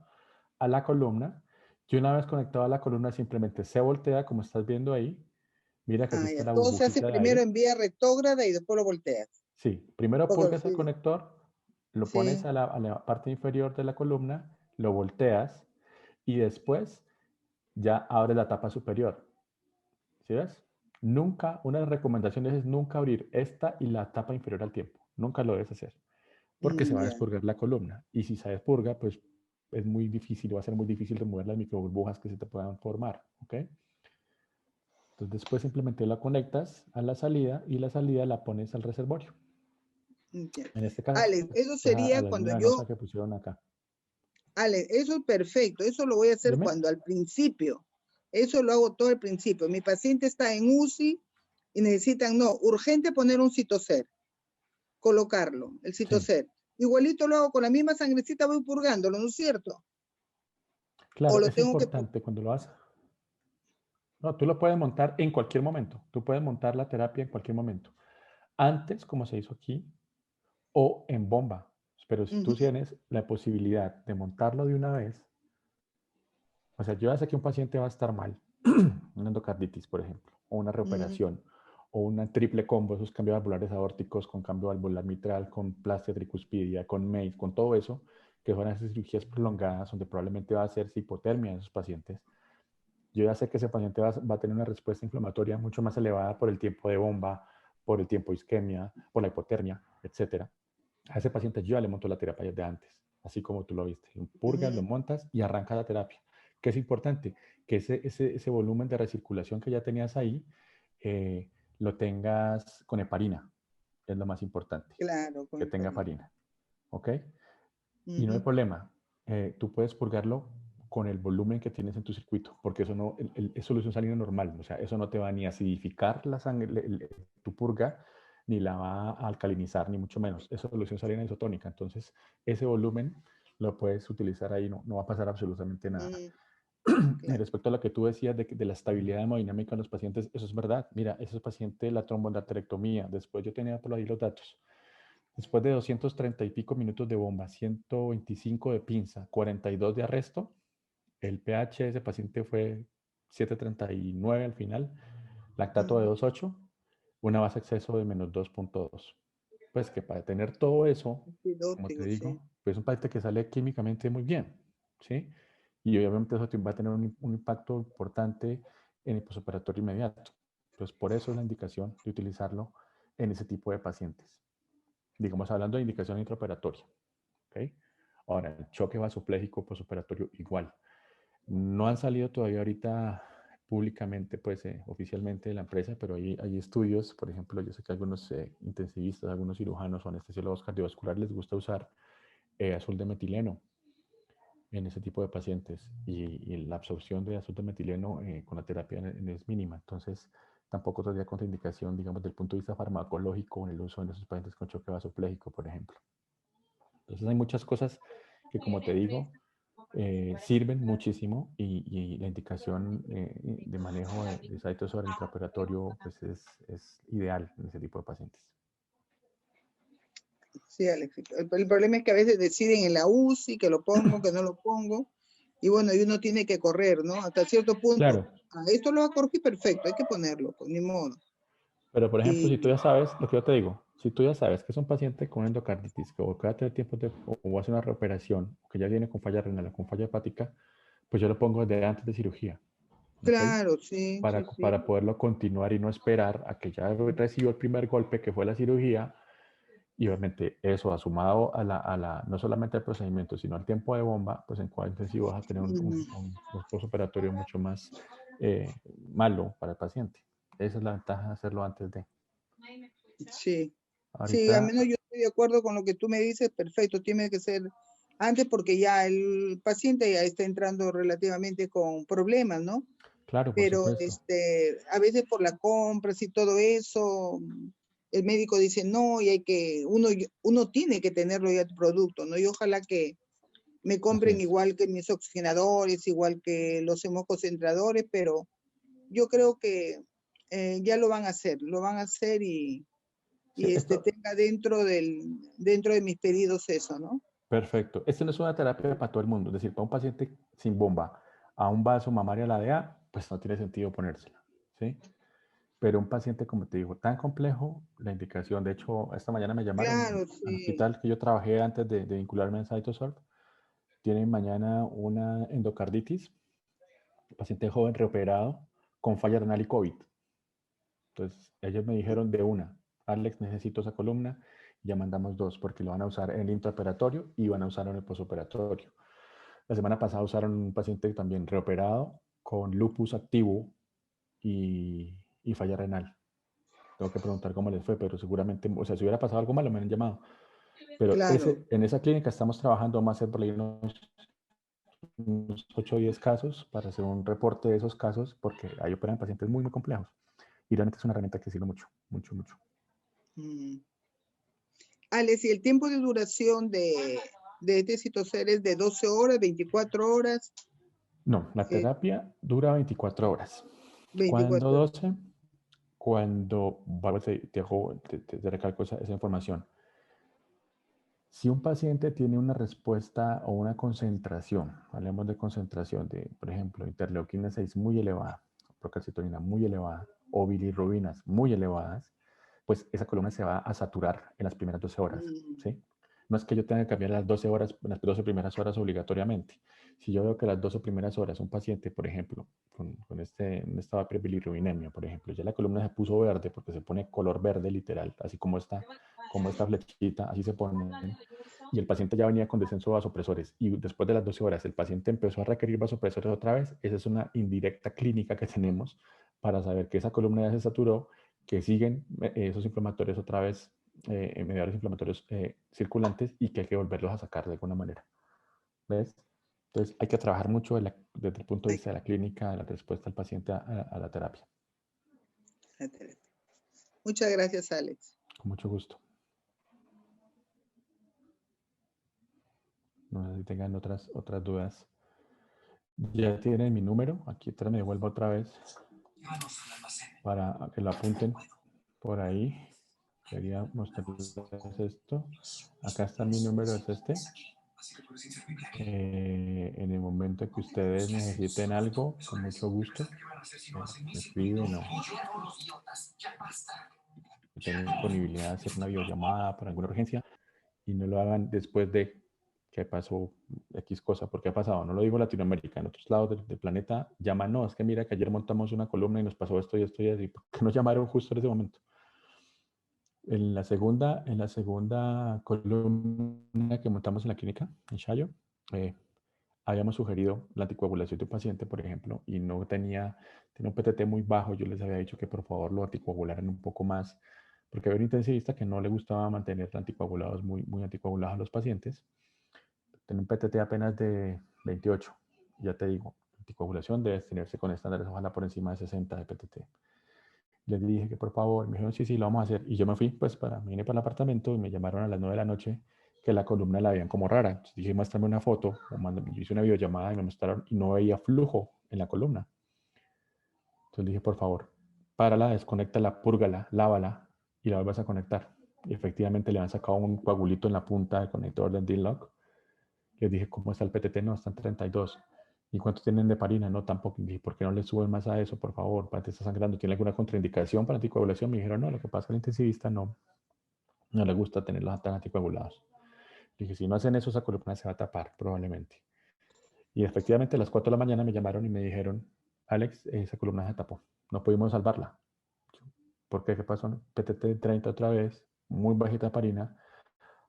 a la columna. Y una vez conectado a la columna, simplemente se voltea, como estás viendo ahí. Mira que aquí está la burbujita. Todo se hace primero en vía retrógrada y después lo volteas. Sí, primero purgas el conector, lo pones a la parte inferior de la columna, lo volteas y después ya abres la tapa superior. ¿Sí ves? Nunca, una de las recomendaciones es nunca abrir esta y la tapa inferior al tiempo. Nunca lo debes hacer. Porque se va a despurgar la columna. Y si se despurga, pues es muy difícil, va a ser muy difícil remover las microburbujas que se te puedan formar. ¿Ok? Entonces después simplemente la conectas a la salida y la salida la pones al reservorio. En este caso, Alex, eso sería cuando yo... que pusieron acá. Alex, eso es perfecto. Eso lo voy a hacer cuando al principio. Eso lo hago todo al principio. Mi paciente está en UCI y necesitan, urgente poner un Citocer. Colocarlo, el Citocer. Igualito lo hago con la misma sangrecita, voy purgándolo, ¿no es cierto? Claro, es importante cuando lo haces. No, tú lo puedes montar en cualquier momento. Tú puedes montar la terapia en cualquier momento. Antes, como se hizo aquí, o en bomba. Pero si tú Ujú, tienes la posibilidad de montarlo de una vez, o sea, yo ya sé que un paciente va a estar mal, una endocarditis, por ejemplo, o una ujú, reoperación, o una triple combo, esos cambios valvulares aórticos con cambio valvular mitral, con plastia tricuspidia, con MACE, con todo eso, que son esas cirugías prolongadas donde probablemente va a hacerse hipotermia en esos pacientes. Yo ya sé que ese paciente va a tener una respuesta inflamatoria mucho más elevada por el tiempo de bomba, por el tiempo de isquemia, por la hipotermia, etcétera. A ese paciente yo ya le monto la terapia desde antes, así como tú lo viste. Lo purgas, lo ujú. montas y arranca la terapia. ¿Qué es importante? Que ese volumen de recirculación que ya tenías ahí eh, lo tengas con heparina. Es lo más importante, Claro, que con tenga heparina. heparina. ¿Ok? Y no hay Ujú, problema. Tú puedes purgarlo con el volumen que tienes en tu circuito, porque eso no es solución salina normal. O sea, eso no te va ni a acidificar la sangre, tu purga, ni la va a alcalinizar, ni mucho menos. Es solución salina isotónica. Entonces, ese volumen lo puedes utilizar ahí, no va a pasar absolutamente nada. ujú, Y claro. respecto a lo que tú decías de la estabilidad hemodinámica en los pacientes, eso es verdad. Mira, ese paciente, la tromboendarterectomía, después yo tenía por ahí los datos. Después de 230 y pico minutos de bomba, 125 de pinza, 42 de arresto, el pH de ese paciente fue 7,39 al final, lactato de Ujú, 2,8, una base exceso de menos 2,2. Pues que para tener todo eso, como te antibiótico, sí. digo, pues es un paciente que sale químicamente muy bien, ¿sí? Y obviamente eso va a tener un impacto importante en el posoperatorio inmediato. Entonces, por eso es la indicación de utilizarlo en ese tipo de pacientes. Digamos, hablando de indicación intraoperatoria. ¿Ok? Ahora, el choque vasopléjico posoperatorio igual. No han salido todavía ahorita públicamente, pues oficialmente de la empresa, pero hay estudios, por ejemplo, yo sé que algunos intensivistas, algunos cirujanos o anestesiólogos cardiovasculares les gusta usar azul de metileno en ese tipo de pacientes y la absorción de azul de metileno con la terapia es mínima. Entonces, tampoco tendría contraindicación, digamos, desde el punto de vista farmacológico en el uso en esos pacientes con choque vasopléjico, por ejemplo. Entonces, hay muchas cosas que, como te digo, sirven muchísimo y la indicación de manejo de sitio sobre el intraoperatorio pues es ideal en ese tipo de pacientes. Sí, Alex. El problema es que a veces deciden en la UCI que lo pongo, que no lo pongo. Y bueno, y uno tiene que correr, ¿no? Hasta cierto punto. Claro, Ah, esto lo va a corregir perfecto, hay que ponerlo, pues ni modo. pero por ejemplo, si tú Y ya sabes, lo que yo te digo, si tú ya sabes que es un paciente con endocarditis, que o cada tiempo o va a hacer una reoperación, o que ya viene con falla renal o con falla hepática, pues yo lo pongo desde antes de cirugía, ¿ok? claro, sí, Para, sí, sí. para poderlo continuar y no esperar a que ya recibió el primer golpe, que fue la cirugía, y obviamente eso, sumado no solamente al procedimiento, sino al tiempo de bomba, pues en cuadro intensivo vas a tener un postoperatorio mucho más eh, malo para el paciente. Esa es la ventaja de hacerlo antes de. Sí, sí, al Ahorita, menos yo estoy de acuerdo con lo que tú me dices, perfecto, tiene que ser antes porque ya el paciente ya está entrando relativamente con problemas, ¿no? claro, por Pero supuesto. a veces por las compras y todo eso, el médico dice no y hay que, uno tiene que tenerlo ya el producto, ¿no? Y ojalá que me Así compren es. igual que mis oxigenadores, igual que los hemoconcentradores, pero yo creo que ya lo van a hacer Sí, y esto, tenga dentro de mis pedidos eso, ¿no? perfecto. Esto no es una terapia para todo el mundo. Es decir, para un paciente sin bomba, a un vaso mamario a la DEA, pues no tiene sentido ponérsela. ¿Sí? Pero un paciente, como te digo, tan complejo, la indicación, de hecho, esta mañana me llamaron Claro, al sí. hospital que yo trabajé antes de vincularme en CytoSorb, tienen mañana una endocarditis, paciente joven reoperado con falla renal y COVID. Entonces, ellos me dijeron de una, Alex, necesito esa columna, y ya mandamos dos, porque lo van a usar en el intraoperatorio y van a usar en el posoperatorio. La semana pasada usaron un paciente también reoperado con lupus activo y falla renal. Tengo que preguntar cómo les fue, pero seguramente, o sea, si hubiera pasado algo malo, me han llamado. Pero Claro. en esa clínica estamos trabajando, vamos a hacer por ahí unos 8 o 10 casos para hacer un reporte de esos casos, porque ahí operan pacientes muy, muy complejos. Y realmente es una herramienta que sirve mucho, mucho, mucho. Mm. Alex, ¿y el tiempo de duración de este citocer es de 12 horas, 24 horas? No, la Eh, terapia dura 24 horas. ¿Cuándo 24 horas. 12? Cuando, te recalco esa información. Si un paciente tiene una respuesta o una concentración, hablemos de concentración de, por ejemplo, interleuquina 6 muy elevada, procalcitonina muy elevada o bilirrubinas muy elevadas, pues esa columna se va a saturar en las primeras 12 horas, ¿sí? No es que yo tenga que cambiar las 12 horas, las 12 primeras horas obligatoriamente. Si yo veo que las 12 primeras horas un paciente, por ejemplo, con un estado de prebilirrubinemia, por ejemplo, ya la columna se puso verde porque se pone color verde literal, así como esta flechita, así se pone, y el paciente ya venía con descenso de vasopresores y después de las 12 horas el paciente empezó a requerir vasopresores otra vez, esa es una indirecta clínica que tenemos para saber que esa columna ya se saturó, que siguen esos inflamatorios otra vez, mediadores inflamatorios circulantes y que hay que volverlos a sacar de alguna manera. ¿Ves? Entonces hay que trabajar mucho desde el punto de vista de la clínica, de la respuesta del paciente a la terapia. Muchas gracias, Alex. Con mucho gusto. No sé si tengan otras dudas. Ya tienen mi número. Aquí me devuelvo otra vez para que lo apunten por ahí. Quería mostrarles esto. Acá está mi número, es este. En el momento que ustedes necesiten algo, con mucho gusto, me escriben o tengan disponibilidad de hacer una videollamada por alguna urgencia y no lo hagan después de que pasó X cosa, porque ha pasado, no lo digo Latinoamérica, en otros lados del planeta llaman, no, es que mira que ayer montamos una columna y nos pasó esto y esto y así, ¿por qué no llamaron justo en ese momento? En la segunda columna que montamos en la clínica, en Chayo, habíamos sugerido la anticoagulación de un paciente, por ejemplo, y no tenía un PTT muy bajo. Yo les había dicho que por favor lo anticoagularan un poco más, porque había un intensivista que no le gustaba mantener anticoagulados muy anticoagulados a los pacientes. Tenía un PTT apenas de 28. Ya te digo, anticoagulación debe tenerse con estándares, ojalá por encima de 60 de PTT. Les dije que por favor, me dijeron, sí, lo vamos a hacer. Y yo me fui, pues, vine para el apartamento y me llamaron a las 9 de la noche que la columna la veían como rara. Entonces dije, muéstrame una foto. Yo hice una videollamada y me mostraron y no veía flujo en la columna. Entonces dije, por favor, párala, desconéctala, púrgala, lávala y la vuelvas a conectar. Y efectivamente le han sacado un coagulito en la punta del conector del D-Lock. Les dije, ¿cómo está el PTT? No, está en 32. ¿Y cuánto tienen de heparina? No, tampoco. Y dije, ¿por qué no le suben más a eso, por favor? ¿Para te está sangrando? ¿Tiene alguna contraindicación para anticoagulación? Me dijeron, no, lo que pasa es que al intensivista no le gusta tenerlos tan anticoagulados. Dije, si no hacen eso, esa columna se va a tapar, probablemente. Y efectivamente, a las 4 de la mañana me llamaron y me dijeron, Alex, esa columna se tapó. No pudimos salvarla. ¿Por qué? ¿Qué pasó? PTT 30 otra vez, muy bajita heparina.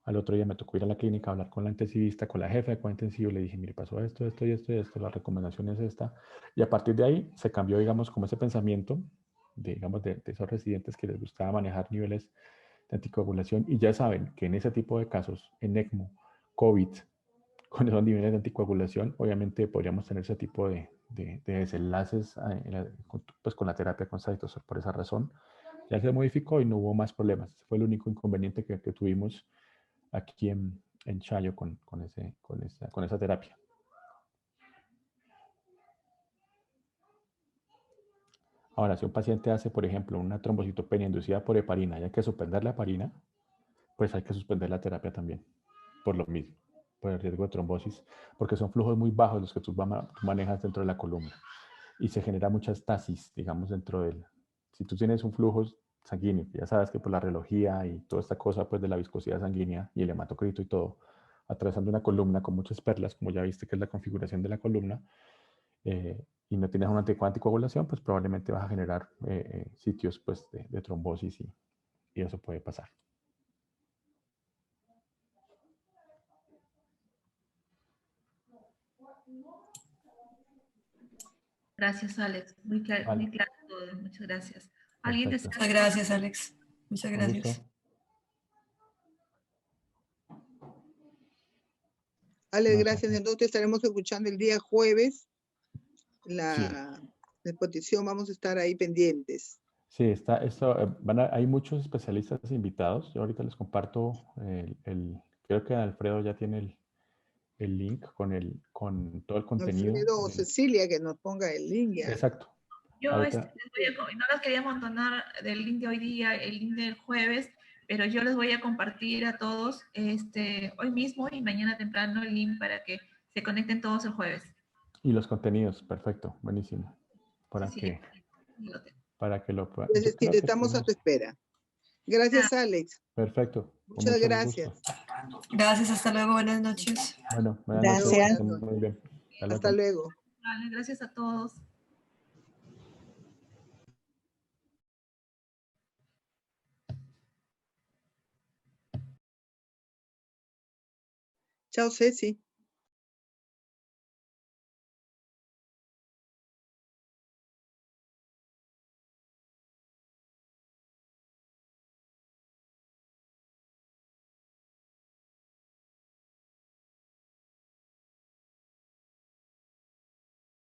Al otro día me tocó ir a la clínica a hablar con la intensivista, con la jefa de cuidado intensivo. Le dije, mire, pasó esto, esto y esto y esto. La recomendación es esta. Y a partir de ahí se cambió, digamos, como ese pensamiento, digamos, de esos residentes que les gustaba manejar niveles de anticoagulación. Y ya saben que en ese tipo de casos, en ECMO, COVID, con esos niveles de anticoagulación, obviamente podríamos tener ese tipo de desenlaces pues, con la terapia con cytosol. Por esa razón, ya se modificó y no hubo más problemas. Ese fue el único inconveniente que tuvimos aquí en Chayo con esa terapia. Ahora, si un paciente hace, por ejemplo, una trombocitopenia inducida por heparina y hay que suspender la heparina, pues hay que suspender la terapia también, por lo mismo, por el riesgo de trombosis, porque son flujos muy bajos los que tú manejas dentro de la columna y se genera mucha estasis, digamos, dentro del... Si tú tienes un flujo sanguíneo, ya sabes que por la rheología y toda esta cosa pues de la viscosidad sanguínea y el hematocrito y todo, atravesando una columna con muchas perlas, como ya viste que es la configuración de la columna, y no tienes una anticoagulación, pues probablemente vas a generar sitios pues, de trombosis y eso puede pasar. Gracias, Alex. Muy claro, Vale. muy claro todo. Muchas gracias. ¿Alguien Perfecto. desea? Muchas gracias, Alex. Muchas Con gracias. gusto. Alex, No, gracias. Entonces estaremos escuchando el día jueves sí, la exposición. Vamos a estar ahí pendientes. sí, hay muchos especialistas invitados. Yo ahorita les comparto creo que Alfredo ya tiene el link con todo el contenido. Alfredo o Cecilia, que nos ponga el link ya. Exacto. Yo Ahorita, no las quería amontonar del link de hoy día, el link del jueves, pero yo les voy a compartir a todos hoy mismo y mañana temprano el link para que se conecten todos el jueves. y los contenidos, perfecto, buenísimo. Sí, lo tengo. Para que lo puedan. Es Yo decir, creo que estamos a tu tenemos. espera. Gracias, Alex. Perfecto. Con Muchas mucho gracias. gusto. Gracias, hasta luego, buenas noches. Bueno, buenas Bueno, noches. buenas Estén noches. muy bien. Hasta Hasta luego. luego. Vale, gracias a todos. Chao, Ceci.